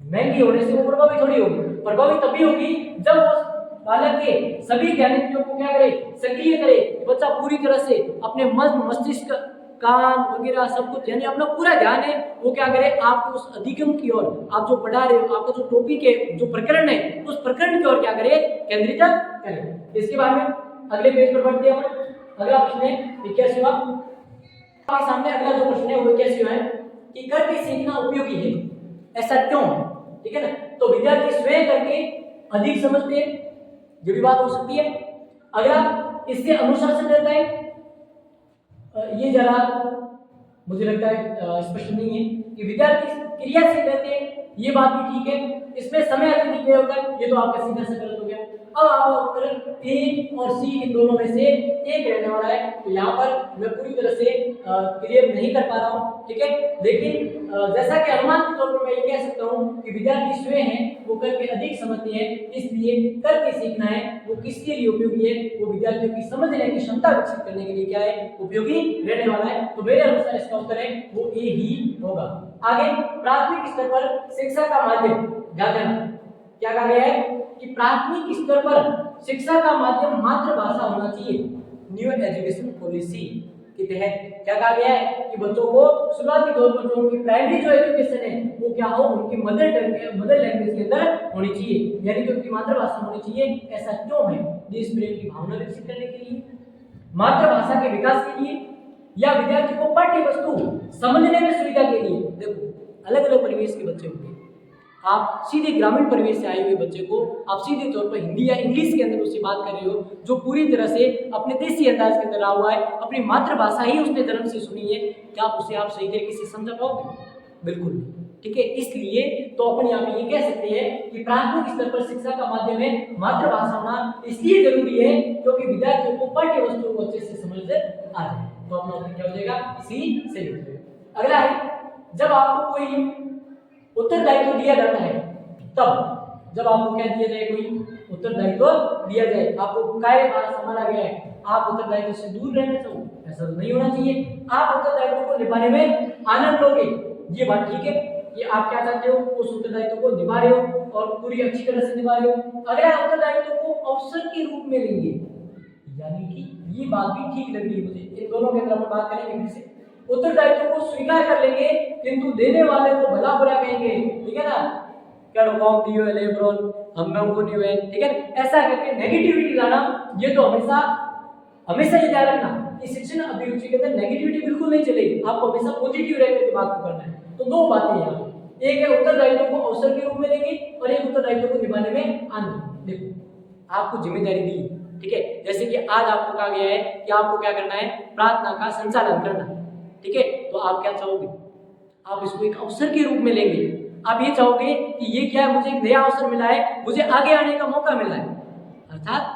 महंगी होने से वो प्रभावी थोड़ी होगी, प्रभावी तभी होगी जब वो बालक के सभी ज्ञानेंद्रियों को क्या करे? सक्रिय करे। बच्चा पूरी तरह से अपने मस्तिष्क, कान वगैरह सब कुछ, यानी अपना पूरा ध्यान है वो क्या करे? आपको उस अधिगम की ओर, आप जो पढ़ा रहे हो, आपका जो टॉपिक है, जो प्रकरण है, उस प्रकरण की ओर क्या करे? केंद्रित करे। इसके बाद में अगले पेज पर बढ़ते हैं। अगला प्रश्न है 81वां। आपके सामने अगला जो प्रश्न है वो 81वां है कि करके सीखना उपयोगी है, ऐसा क्यों है? ठीक है ना। तो विद्यार्थी स्वयं करके अधिक समझते हैं, ये भी बात हो सकती है। अगला, इससे अनुशासन रहता है, ये जरा मुझे लगता है स्पष्ट नहीं है कि विद्यार्थी क्रियाशील रहते हैं, ये बात भी ठीक है। इसमें समय अधिक व्यय होता है, ये तो आपका सीधा सा गलत हो गया। अब आपका उत्तर ए और सी इन दोनों में से एक रहने वाला है, तो यहाँ पर मैं पूरी तरह से क्लियर नहीं कर पा रहा हूँ, ठीक है। लेकिन जैसा कि अनुमान के तौर पर मैं ये कह सकता हूँ कि विद्यार्थी स्वयं है वो करके अधिक समझते हैं, इसलिए करके सीखना है वो किसके लिए उपयोगी है? वो विद्यार्थियों की समझने की क्षमता विकसित करने के लिए क्या है? उपयोगी रहने वाला है। तो मेरे अनुसार इसका उत्तर है वो ए ही होगा। आगे, प्राथमिक स्तर पर शिक्षा का माध्यम, ध्यान देना क्या कहा गया है कि प्राथमिक स्तर पर शिक्षा का माध्यम मातृभाषा होना चाहिए। न्यू एजुकेशन पॉलिसी के तहत क्या कहा गया है कि बच्चों को शुरुआती दौर पर जो उनकी प्राइमरी जो एजुकेशन है वो क्या हो? उनकी मदर लैंग्वेज के अंदर होनी चाहिए, यानी कि उनकी मातृभाषा होनी चाहिए। ऐसा क्यों है? देश प्रेम की भावना विकसित करने के लिए, मातृभाषा के विकास के लिए, या विद्यार्थी को पाठ्य वस्तु समझने में सुविधा के लिए। देखो, अलग अलग परिवेश के बच्चे होंगे, आप सीधे ग्रामीण परिवेश से आए हुए बच्चे को आप सीधे तौर पर हिंदी या इंग्लिश के अंदर उससे बात कर रहे हो, जो पूरी तरह से अपने देसी अंदाज के अंदर रहा हुआ है, अपनी मातृभाषा ही उसने जन्म से सुनी है, क्या उसे आप सही तरीके से समझ पाओगे? बिल्कुल नहीं, ठीक है। इसलिए तो अपन यहाँ पे ये कह सकते हैं कि प्राथमिक स्तर पर शिक्षा का माध्यम है मातृभाषा होना, इसलिए जरूरी है क्योंकि विद्यार्थियों को पाठ्य वस्तुओं को अच्छे से समझ आ जाए। तो अपना उत्तर क्या हो जाएगा? सी से लिख दो। अगला है, जब आपको कोई उत्तरदायित्व दिया जाता है, तब जब आपको क्या दिया जाए? कोई उत्तरदायित्व दिया जाए, आपको कार्यभार संभाला गया है, आप उत्तरदायित्व से दूर रहना चाहिए, ऐसा तो नहीं होना चाहिए। आप उत्तरदायित्व को निभाने में आनंद लोगे, ये बात ठीक है कि आप क्या चाहते हो? उस उत्तरदायित्व को निभा रहे हो और पूरी अच्छी तरह से निभा रहे हो। अगर आप उत्तरदायित्व को अवसर के रूप में लेंगे, यानी कि ये बात भी ठीक लग रही है मुझे, इन दोनों के अंदर हम बात करेंगे फिर से। उत्तरदायित्व को स्वीकार कर लेंगे किंतु देने वाले को भला बुरा कहेंगे, ठीक है ना। क्या कॉम दियो लेब्रोन हम को नहीं हुए, ठीक है। ऐसा करके नेगेटिविटी लाना, ये तो हमेशा ये ध्यान रखना कि शिक्षण अभिरुचि के अंदर नेगेटिविटी बिल्कुल नहीं चलेगी, आपको हमेशा पॉजिटिव रहकर के बात करना है। तो दो बातें यहाँ, एक है उत्तरदायित्व को अवसर के रूप में लेंगे और एक उत्तरदायित्व को निभाने में आनंद। देखो आपको जिम्मेदारी दी, ठीक है, जैसे कि आज आपको कहा गया है कि आपको क्या करना है, प्रार्थना का संचालन करना, ठीक है, तो आप क्या चाहोगे, आप इसको एक अवसर के रूप में लेंगे। आप ये चाहोगे कि ये क्या है, मुझे एक नया अवसर मिला है, मुझे आगे आने का मौका मिला है, अर्थात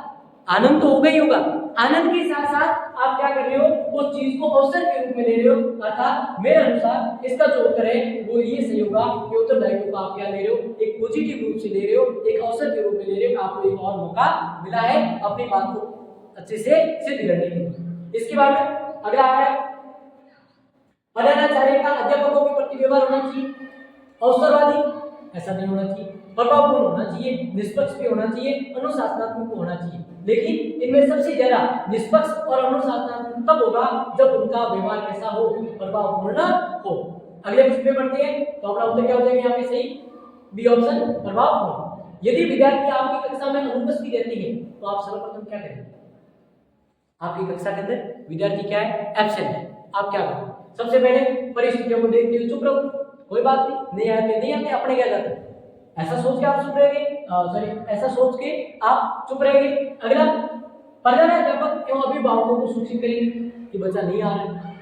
आनंद तो होगा ही होगा। आनंद के साथ साथ आप क्या कर रहे हो, उस चीज को अवसर के रूप में ले रहे हो, अर्थात मेरे अनुसार इसका जो उत्तर है वो ये सही होगा कि उत्तरदायित्व को आप क्या ले रहे हो, एक पॉजिटिव रूप से ले रहे हो, एक अवसर के रूप में ले रहे हो, आपको एक और मौका मिला है अपनी बात को अच्छे से सिद्ध करने के लिए। इसके बाद में अगला आ रहा है, प्रधानाचार्य का अध्यापकों के प्रति व्यवहार होना चाहिए अवसरवादी, ऐसा नहीं होना चाहिए, प्रभावपूर्ण होना चाहिए, निष्पक्ष भी होना चाहिए, अनुशासनात्मक होना चाहिए। लेकिन इनमें सबसे ज्यादा निष्पक्ष और अनुशासनात्मक तब होगा जब उनका व्यवहार कैसा हो, प्रभावपूर्ण हो। अगले प्रश्न पे बढ़ते हैं, तो अपना उत्तर क्या हो जाएगा यहाँ पे सही, बी ऑप्शन प्रभावपूर्ण। यदि विद्यार्थी आपकी कक्षा में अनुपस्थित रहती है तो आप सर्वप्रथम क्या करेंगे, आपकी कक्षा के अंदर विद्यार्थी क्या है, एब्सेंट है, आप क्या करेंगे, सबसे पहले परिस्थितियों को देखते हुए चुप रहो, कोई बात नहीं नहीं आते अपने क्या जाते, ऐसा सोच के आप चुप रहेंगे, ऐसा सोच के आप चुप रहेंगे। अगला, प्रधानाध्यापक एवं अभिभावकों को सूचित करेंगे कि बच्चा नहीं आ रहा है।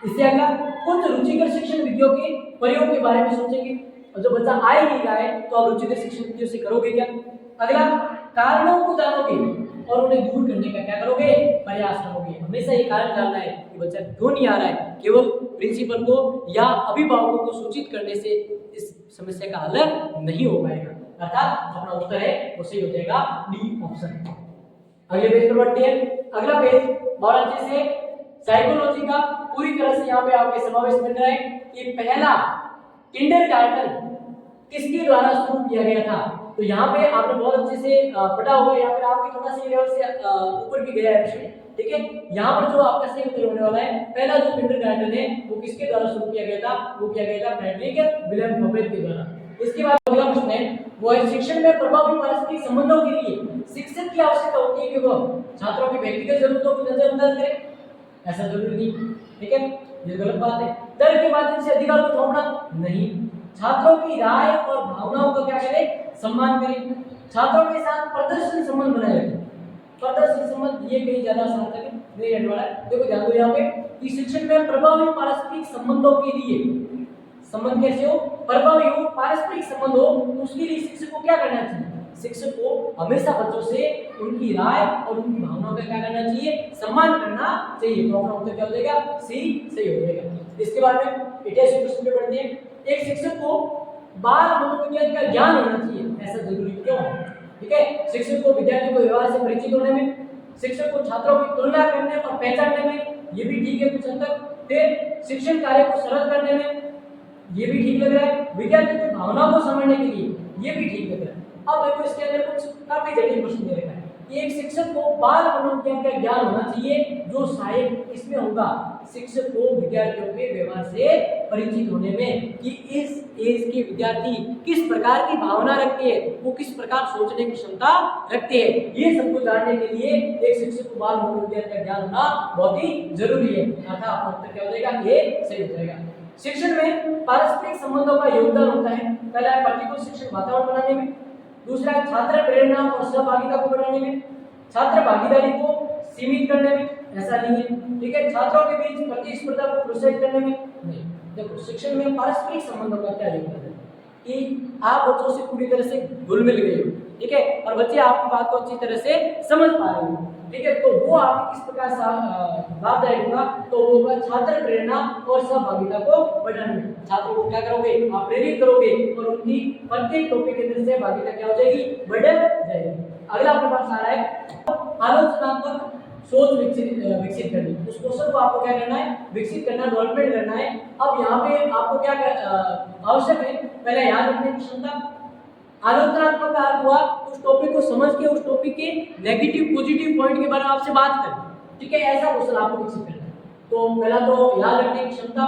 इससे अगला, कुछ रुचिकर शिक्षण विधियों के प्रयोग के बारे में सोचेंगे, और जो बच्चा आ ही नहीं रहा है तो आप रुचिकर शिक्षण विधियों से करोगे क्या। अगला, कारणों को जानोगे और उन्हें दूर करने का क्या करोगे, प्रयास करोगे। हमेशा ये कारण जानना है कि बच्चा क्यों नहीं आ रहा है, केवल प्रिंसिपल को या अभिभावकों को सूचित करने से इस समस्या का हल नहीं हो पाएगा, अर्थात अपना उत्तर है वो सही हो जाएगा डी ऑप्शन। अगले पेज पर बढ़ते हैं, अगला पेज बहुत अच्छे से साइकोलॉजी का पूरी तरह से यहाँ पे आपके समावेश मिल रहा है कि पहला किंडरगार्टन किसके द्वारा शुरू किया गया था। तो यहाँ पे आपने बहुत अच्छे से पढ़ा होगा, यहाँ पे आपकी थोड़ा सा लेवल से ऊपर भी गया है प्रश्न, ठीक है। यहाँ पर जो आपका सही उत्तर होने वाला है, पहला जो किंडरगार्टन है वो किसके द्वारा शुरू किया गया था, वो किया गया था फ्रेडरिक विलियम हॉबेट के द्वारा। इसके बाद अगला प्रश्न है वो है, शिक्षण में प्रभावी पारस्परिक संबंधों के लिए शिक्षक की आवश्यकता होती है कि वह छात्रों की व्यक्तिगत जरूरतों को नजरअंदाज करे, ऐसा जरूरी नहीं, ठीक है, ये गलत बात है। दर के माध्यम से अधिकार को थोपना नहीं, छात्रों की राय और भावनाओं का क्या करें, सम्मान करें, छात्रों के साथ प्रदर्शन संबंध बनाए रखें। प्रदर्शन संबंध ये कहीं ज्यादा सार्थक है नहीं रहने वाला है। देखो ध्यान दो यहाँ पे कि शिक्षण में प्रभावी पारस्परिक संबंधों के लिए, संबंध कैसे हो, प्रभावी हो, पारस्परिक संबंध हो, उसके लिए शिक्षक को क्या करना चाहिए, शिक्षक को हमेशा बच्चों से उनकी राय और उनकी भावनाओं का क्या करना चाहिए, सम्मान करना चाहिए। तो अपना उत्तर क्या हो जाएगा, सी सही हो जाएगा। इसके बाद में 88 प्रश्न पे बढ़ते हैं, एक शिक्षक को बाल मनोविज्ञान का ज्ञान होना चाहिए, ऐसा जरूरी क्यों है, ठीक है। शिक्षक को विद्यार्थियों को व्यवहार से परिचित होने में, शिक्षक को छात्रों की तुलना करने और पहचानने में, ये भी ठीक है कुछ हद तक। फिर शिक्षण कार्य को सरल करने में, ये भी ठीक लग रहा है। विद्यार्थियों की भावनाओं को समझने के लिए, ये भी ठीक लग रहा है। अब देखो इसके अंदर कुछ काफी जटिल प्रश्न दे रखा है कि एक शिक्षक को बाल मनोविज्ञान का ज्ञान होना चाहिए, जो सहायक इसमें होगा शिक्षक को विद्यार्थियों के व्यवहार से परिचित होने में, कि इस एज के विद्यार्थी किस प्रकार की भावना रखते हैं, वो किस प्रकार सोचने की क्षमता रखते हैं, ये सब कुछ जानने के लिए एक शिक्षक को बाल मनोविज्ञान का ज्ञान होना बहुत ही जरूरी है। अर्थात आपका उत्तर क्या हो जाएगा, ये सही हो जाएगा। शिक्षण में पारस्परिक संबंधों का योगदान होता है, पहला है प्रतिकूल शिक्षण वातावरण बनाने में, दूसरा है छात्र प्रेरणा और सहभागिता को बढ़ाने में, छात्र भागीदारी को सीमित करने में, ऐसा नहीं है, ठीक है, छात्रों के बीच प्रतिस्पर्धा को प्रोत्साहित करने में नहीं। देखो शिक्षण में पारस्परिक संबंधों का क्या योगदान है कि आप बच्चों से पूरी तरह से घुल मिल गए हो, ठीक है, और बच्चे आपकी बात को अच्छी तरह से समझ पा रहे हो, ठीक है, तो वो आपकी किस प्रकार लाभदायक होगा, तो वो होगा छात्र प्रेरणा और सहभागिता को बढ़ाने में। छात्रों को क्या करोगे, आप प्रेरित करोगे और उनकी प्रत्येक टॉपिक के अंदर सहभागिता क्या हो जाएगी, बढ़ जाएगी। अगला अपने पास आ रहा है आलोचनात्मक सोच विकसित करनी। उस क्वेश्चन को आपको क्या करना है, विकसित करना, डेवलपमेंट करना है। अब यहाँ पे आपको क्या आवश्यक है, पहले याद रखने की क्षमता। आलोचनात्मक का अर्थ हुआ उस टॉपिक को समझ के उस टॉपिक के नेगेटिव पॉजिटिव पॉइंट के बारे में आपसे बात करें, ठीक है, ऐसा क्वेश्चन आपको विकसित करना है। तो पहला तो याद रखने की क्षमता,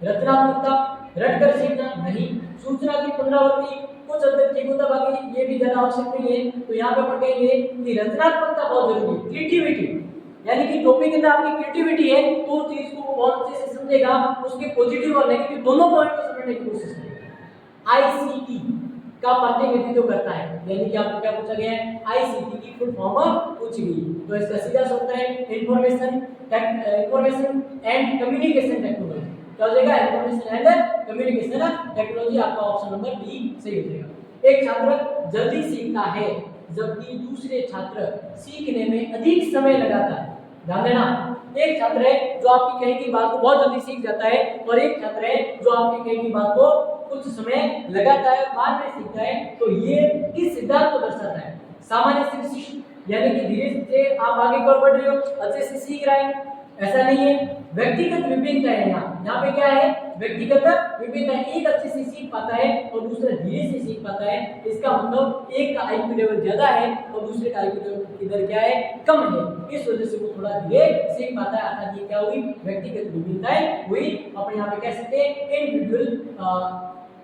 रचनात्मकता, रटकर सीखना नहीं, सूचना की पुनरावृत्ति, कुछ अंतर ठीक होता, बाकी ये भी ज्यादा आवश्यक नहीं है। तो यहाँ पे पढ़ेंगे कि रचनात्मकता बहुत जरूरी है, क्रिएटिविटी, यानी कि टॉपिक के अंदर आपकी क्रिएटिविटी है तो चीज को बहुत अच्छे से समझेगा, उसके पॉजिटिव और नेगेटिव दोनों पॉइंट को समझने की कोशिश करेगा। आईसीटी का प्रतिनिधित्व करता है। यानी कि आपको क्या पूछा गया है, आईसीटी की फुल फॉर्म पूछी गई। तो इसका सीधा सा उत्तर है इंफॉर्मेशन एंड कम्युनिकेशन टेक्नोलॉजी। क्या हो जाएगा, इंफॉर्मेशन एंड कम्युनिकेशन टेक्नोलॉजी। आपका ऑप्शन नंबर बी सही हो जाएगा। एक छात्र जल्दी सीखता है जबकि दूसरे छात्र सीखने में अधिक समय लगाता है। ध्यान देना, एक छात्र है जो आपकी कही गई बात को बहुत जल्दी सीख जाता है और एक छात्र है जो आपकी कही गई बात को कुछ समय लगाता है, बाद में सीखता है। तो ये किस सिद्धांत को दर्शाता है, सामान्य से शिक्षण, यानी कि धीरे से आप आगे की ओर बढ़ रहे हो, अच्छे से सीख रहे हैं, ऐसा नहीं है। व्यक्तिगत विभिन्नता है यहाँ पे क्या है, व्यक्तिगत विभिन्नता। एक अच्छे से सीख पाता है और दूसरा धीरे से सीख पाता है। इसका मतलब एक का आईक्यू लेवल ज्यादा है और दूसरे का आईक्यू लेवल इधर क्या है, कम है। इस वजह से वो थोड़ा धीरे सीख पाता है। अर्थात ये क्या हुई, व्यक्तिगत विभिन्नताएं हुई। अपने यहाँ पे कह सकते हैं इंडिविजुअल,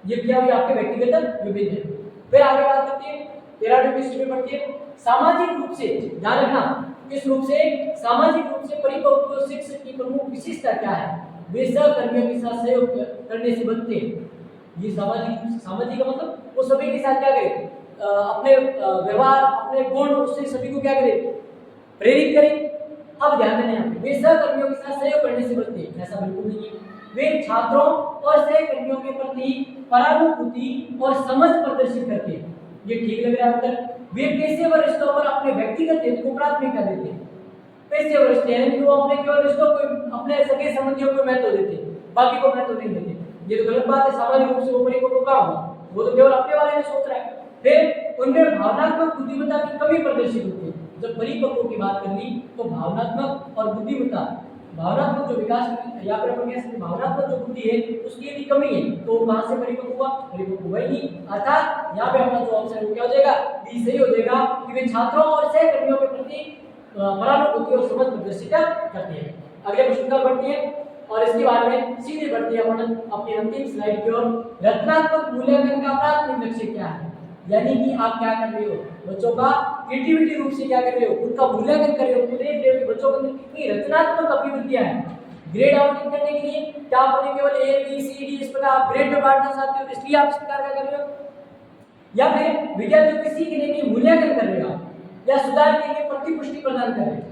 ये क्या हुई आपके व्यक्तिगत विभिन्नता। फिर आगे बात करते हैं 13वीं पृष्ठ में पढ़ते हैं सामाजिक रूप से। ध्यान रखना, किस रूप से, सामाजिक रूप से परिपक्व शिक्षक की प्रमुख विशेषता क्या है, वे सहकर्मियों के साथ सहयोग करने से बनते हैं। ये सामाजिक का मतलब वो सभी के साथ क्या करें, अपने व्यवहार, अपने गुण, उससे सभी को क्या करें, प्रेरित करें। अब ध्यान देना, वे सहकर्मियों के साथ सहयोग करने से बनते हैं, ऐसा बिल्कुल नहीं है। वे छात्रों और सहकर्मियों के प्रति परानुभूति और समझ प्रदर्शित करते हैं। ये ठीक लग रहा है उत्तर। वे पेशेवर रिश्तों पर अपने व्यक्तिगत हित को प्राथमिकता देते हैं। पेशेवर रिश्ते यानी कि वो अपने केवल रिश्तों को, अपने सगे संबंधियों को महत्व देते हैं, बाकी को महत्व नहीं देते। ये तो गलत बात है। सामाजिक रूप से वो परिपक्व कहाँ होगा, वो तो केवल अपने बारे में सोच रहा है। फिर उनमें भावनात्मक बुद्धिमत्ता की कमी प्रदर्शित होती है। जब परिपक्व की बात कर ली तो भावनात्मक और बुद्धिमत्ता, भावनात्मक जो विकास या फिर अपन कह सकते हैं भावनात्मक जो बुद्धि है उसकी यदि कमी है तो कहां से परिपक्व हुआ, परिपक्व हुआ ही नहीं। अर्थात यहाँ पे अपना जो ऑप्शन है वो क्या हो जाएगा, बी सही हो जाएगा कि वे छात्रों और सहकर्मियों के प्रति परानुभूति और समझ प्रदर्शित करते हैं। अगले प्रश्न पर बढ़ते हैं और इसके बाद में सीधे बढ़ते हैं अपन अपनी अंतिम स्लाइड की ओर। रचनात्मक मूल्यांकन का प्राथमिक लक्ष्य क्या है, यानी कि आप क्या कर रहे हो, बच्चों का क्रिएटिविटी रूप से क्या कर रहे हो, उनका मूल्यांकन कर रहे हो, तो देख रहे हो कि बच्चों के अंदर कितनी रचनात्मक अभिवृत्तियां हैं। ग्रेड आवंटित करने के लिए क्या आप उन्हें केवल ए बी सी डी इस प्रकार आप ग्रेड में बांटना चाहते हो, इसलिए आप इस प्रकार का कर रहे हो, या फिर विद्यार्थियों के सीखने के मूल्यांकन कर रहे हो या सुधार के लिए प्रतिपुष्टि प्रदान कर रहे हो,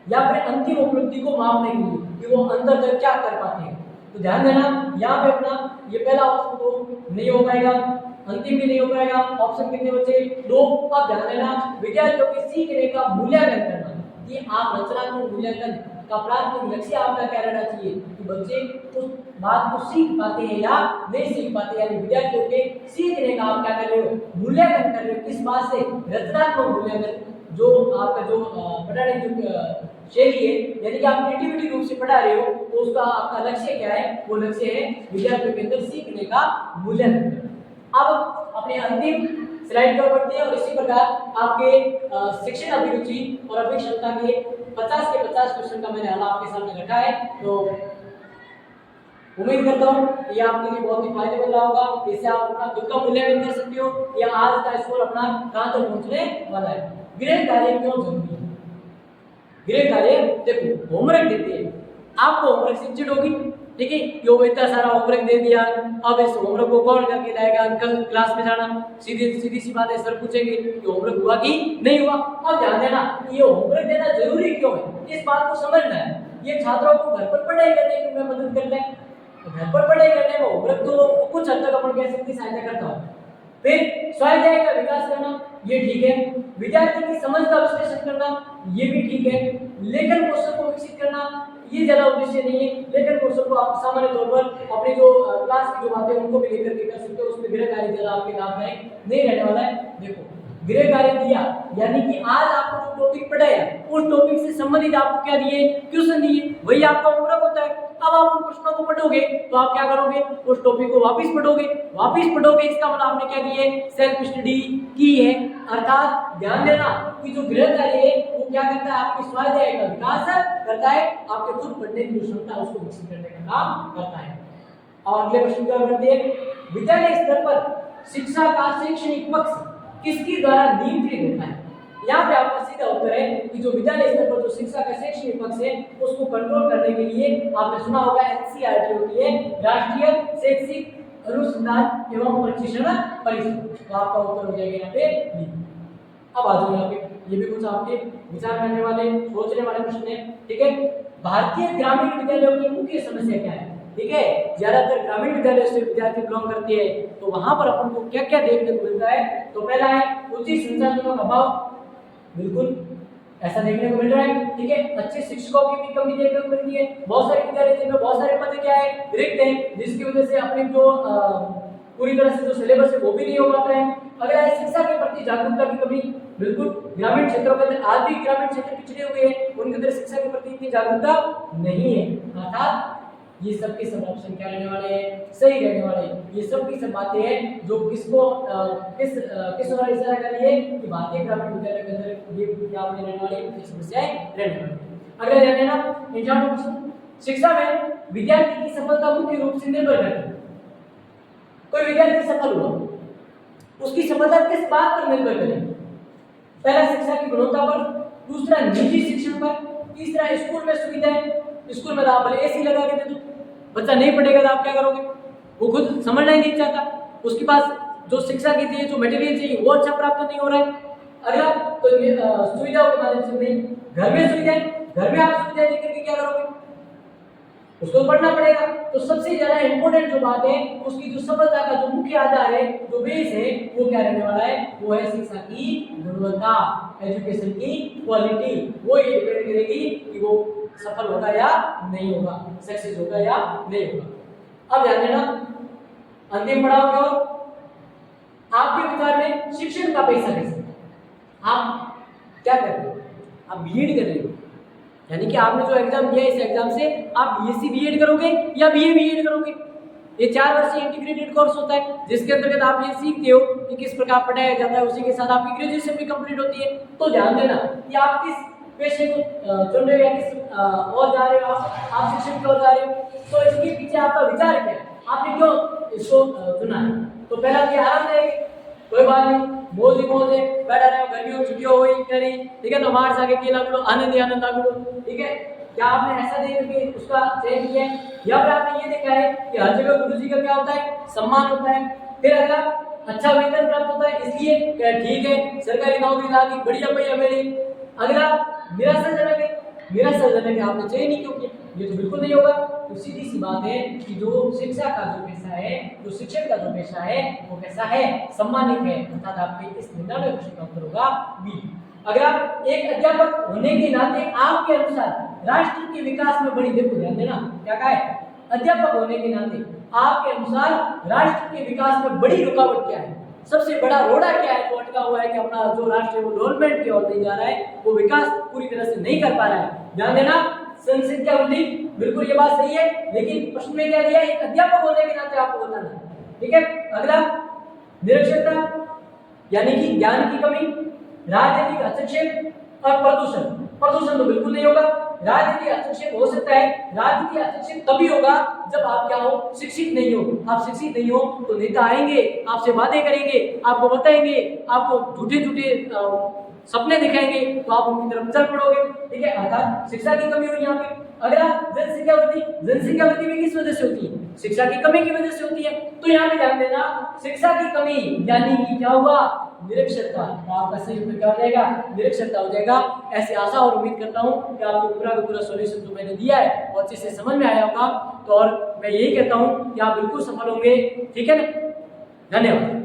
या फिर अंतिम उपलब्धि को मापने के लिए कि वो अंदर तक क्या कर पाते हैं। तो ध्यान देना, यहाँ पे अपना ये पहला ऑप्शन तो नहीं हो पाएगा, अंतिम भी नहीं हो पाएगा। ऑप्शन कितने बचे, 2। अब ध्यान देना, विद्यार्थियों के सीखने का मूल्यांकन करना, कि आप रचनात्मक मूल्यांकन का प्राथमिक लक्ष्य आपका क्या रहना चाहिए कि बच्चे उस बात को सीख पाते हैं या नहीं सीख पाते, यानी विद्यार्थियों के सीखने का आप क्या कर रहे हो, मूल्यांकन कर रहे हो। किस बात से, रचनात्मक मूल्यांकन। जो आपका जो पढ़ाने की शैली है, यानी कि आप क्रिएटिविटी रूप से पढ़ा रहे हो, तो उसका आपका लक्ष्य क्या है, वो लक्ष्य है विद्यार्थियों के अंदर सीखने का मूल्यांकन करना। अब अपने अंतिम स्लाइड पर बढ़ते हैं और इसी प्रकार आपके शिक्षण अभिरुचि और अभिक्षमता के 50 के 50 क्वेश्चन का मैंने हल आपके सामने रखा है। तो उम्मीद करता हूँ ये आपके लिए बहुत ही फायदेमंद रहा होगा। इससे आप अपना खुद का मूल्यांकन कर सकते हो या आज का स्कोर अपना कहां तक पहुंचने वाला है। गृह कार्य क्यों जरूरी है, गृह कार्य देखो होमवर्क देते हैं, आपको होमवर्क से चिढ़ होगी, ठीक है, यो इतना सारा होमवर्क दे दिया, अब इस होमवर्क को कौन करके लाएगा, कल क्लास में जाना, सीधी सी बात है, सर पूछेंगे कि होमवर्क हुआ कि नहीं हुआ। अब ध्यान देना, ये होमवर्क देना जरूरी क्यों है, इस बात को समझना है। ये छात्रों को घर पर पढ़ाई करने में मदद करता है, घर पर पढ़ाई करने में होमवर्क तो कुछ हद तक अपन कह सकते सहायता करता है। फिर स्वाध्याय का विकास करना, ये ठीक है। विद्यार्थी की समझ का विश्लेषण करना, ये भी ठीक है। लेखन कौशल को विकसित करना, ये ज्यादा उद्देश्य नहीं है। लेखन कौशल को आप सामान्य तौर पर अपनी जो क्लास की जो बातें उनको भी लेकर के कर सकते हो, उसमें गृह कार्य ज्यादा आपके लाभदायक नहीं रहने वाला है। देखो गृह कार्य दिया, यानी कि आज आपको जो टॉपिक पढ़ाया उस टॉपिक से संबंधित आपको क्या दिए, क्वेश्चन दिए, वही आपका होमवर्क होता है। अब आप उन प्रश्नों को पढ़ोगे तो आप क्या करोगे, उस टॉपिक को वापस पढ़ोगे, इसका मतलब आपने क्या किया है, सेल्फ स्टडी की है। अर्थात ध्यान देना कि जो गृह कार्य है वो क्या करता है, आपके स्वाध्याय का विकास करता है, आपके खुद पढ़ने की क्षमता उसको विकसित करने का काम करता है। और अगले प्रश्न की ओर बढ़ते हैं, विद्यालय स्तर पर शिक्षा का शैक्षणिक पक्ष किसके द्वारा नियंत्रित होता है। यहाँ पे आपका सीधा उत्तर है कि जो विद्यालय स्तर पर जो शिक्षा का शैक्षणिक पक्ष है उसको कंट्रोल करने के लिए आपने सुना होगा एनसीईआरटी होती है, राष्ट्रीय शैक्षिक अनुसंधान एवं प्रशिक्षण परिषद। तो आपका उत्तर हो जाएगा यहाँ पे बी। अब आ जाओ यहाँ पे, ये भी कुछ आपके विचार करने वाले, सोचने वाले प्रश्न है। ठीक है, भारतीय ग्रामीण विद्यालयों की मुख्य समस्या क्या है? ठीक है, ज्यादातर ग्रामीण विद्यालय से विद्यार्थी बिलोंग करते हैं, तो वहां पर अपन को क्या क्या देखने को मिलता है? तो पहला है उचित संसाधनों का अभाव, बिल्कुल ऐसा देखने को मिल रहा है। ठीक है, अच्छे शिक्षकों की भी कमी देखने को मिलती है। बहुत सारे विद्यालय जिनमें बहुत सारे पद क्या है, रिक्त है, जिसकी वजह से अपने जो पूरी तरह से जो सिलेबस है वो भी नहीं हो पाता है। अगला है शिक्षा के प्रति जागरूकता की कमी, बिल्कुल ग्रामीण क्षेत्रों के अंदर आज भी ग्रामीण क्षेत्र पिछड़े हुए हैं, उनके अंदर शिक्षा के प्रति इतनी जागरूकता नहीं है। अर्थात ये सब के सब ऑप्शन क्या रहने वाले हैं? सही रहने वाले हैं। ये सब की सब बातें हैं जो किसको किस ओर इशारा कर रही है कि भारतीय ग्रामीण विद्यालय के अंदर ये क्या रहने वाली है, समस्याएं रहने वाली है। अगला ध्यान देना, क्वेश्चन, शिक्षा में विद्यार्थी की सफलता मुख्य रूप से निर्भर करती है। कोई विद्यार्थी सफल हुआ, उसकी सफलता किस बात पर निर्भर करेगी? पहला शिक्षा की गुणवत्ता पर, दूसरा निजी शिक्षण पर, तीसरा स्कूल में सुविधाएं। स्कूल में आप एसी लगा के दे दो, बच्चा नहीं पढ़ेगा तो आप क्या करोगे? वो खुद समझना ही नहीं चाहता, उसके पास जो शिक्षा की चाहिए, जो मटेरियल चाहिए वो अच्छा प्राप्त नहीं हो रहा है। अगला तो सुविधाओं के माध्यम से नहीं, घर में सुविधाएं, घर में आप सुविधाएं देकर के क्या करोगे? उसको पढ़ना पड़ेगा। तो सबसे ज्यादा इंपॉर्टेंट जो बात है, उसकी जो सफलता का जो मुख्य आधार है, जो बेस है, वो क्या रहने वाला है? वो है शिक्षा की गुणवत्ता, एजुकेशन की क्वालिटी। वो ये डिपेंड करेगी कि वो सफल होगा या नहीं होगा, सक्सेस होगा या नहीं होगा। अब ध्यान देना, अंतिम पड़ाव की ओर। आपके विचार में शिक्षण का पैसा कैसे? आप क्या कर रहे हो? आप बीएड कर रहे हो, यानी कि आपने जो एग्जाम दिया, इस एग्जाम से आप बीएससी बीएड करोगे या बीए बीएड करोगे। ये 4 वर्षीय इंटीग्रेटेड कोर्स होता है, जिसके अंतर्गत आप ये सीखते हो कि किस प्रकार पढ़ाया जाता है, उसी के साथ आपकी ग्रेजुएशन भी कंप्लीट होती है। तो ध्यान देना कि आप किस पेशे को चुन रहे हो या किस और जा रहे हो, आप शिक्षण की ओर जा रहे हो, तो इसके पीछे आपका विचार क्या है, आपने क्यों इसको चुना है? तो पहला कि आरामदायक, कोई बात नहीं, मौज ही मौज है, बैठा रहे, गर्मियों छुट्टियों हुई करी, ठीक है, तो मार साके केला लो, आनंद ही आनंद आगो, ठीक है। क्या आपने ऐसा देख के उसका चयन किया है, या फिर आपने ये देखा है कि हर जगह गुरुजी का क्या होता है? सम्मान होता है। फिर अगर अच्छा वेतन प्राप्त होता है, इसलिए ठीक है सरकारी नौकरी लागी, बढ़िया भैया मेरी। अगला निराशाजनक है, निराशाजनक है, आपने चयन नहीं क्यों किया? ये तो बिल्कुल नहीं होगा। तो सीधी सी बात है कि जो शिक्षा का जो पेशा है, जो शिक्षण का जो पेशा है, वो कैसा है? सम्मानित है। अर्थात आपके इस 99 प्रश्न का उत्तर होगा बी। अगर एक अध्यापक होने के नाते आपके अनुसार राष्ट्र के विकास में बड़ी, देखो ध्यान देना क्या कहा है, अध्यापक होने के नाते आपके अनुसार राष्ट्र के विकास में बड़ी रुकावट क्या है? सबसे बड़ा रोड़ा क्या है जो अटका हुआ है कि अपना जो राष्ट्र है वो डेवलपमेंट की ओर नहीं जा रहा है, वो विकास पूरी तरह से नहीं कर पा रहा है? ध्यान देना, जनसंख्या वृद्धि, बिल्कुल ये बात सही है, लेकिन प्रश्न में क्या दिया? एक अध्यापक होने के नाते आपको बताना है, ठीक है। अगला निरक्षरता, यानी कि ज्ञान की कमी, राजनीतिक हस्तक्षेप और प्रदूषण। प्रदूषण तो बिल्कुल नहीं होगा। राजनीतिक हस्तक्षेप हो सकता है, राजनीतिक हस्तक्षेप तभी होगा जब आप क्या हो? शिक्षित नहीं हो। आप शिक्षित नहीं हो तो नेता आएंगे, आपसे वादे करेंगे, आपको बताएंगे, आपको झूठे झूठे सपने दिखाएंगे, तो आप उनकी तरफ चल पड़ोगे, ठीक है। अर्थात शिक्षा की कमी हुई यहाँ पे। अगला जनसंख्या वृद्धि, जनसंख्या वृद्धि भी किस वजह से होती है? शिक्षा की कमी की वजह से होती है। तो यहाँ पे ध्यान देना, शिक्षा की कमी यानी कि क्या हुआ? निरक्षरता। तो आपका सही उत्तर क्या हो जाएगा? निरक्षरता हो जाएगा। ऐसी आशा और उम्मीद करता हूँ कि आपको पूरा का पूरा सॉल्यूशन जो मैंने दिया है वो अच्छे से समझ में आया होगा। तो और मैं यही कहता हूँ कि आप बिल्कुल सफल होंगे, ठीक है ना। धन्यवाद।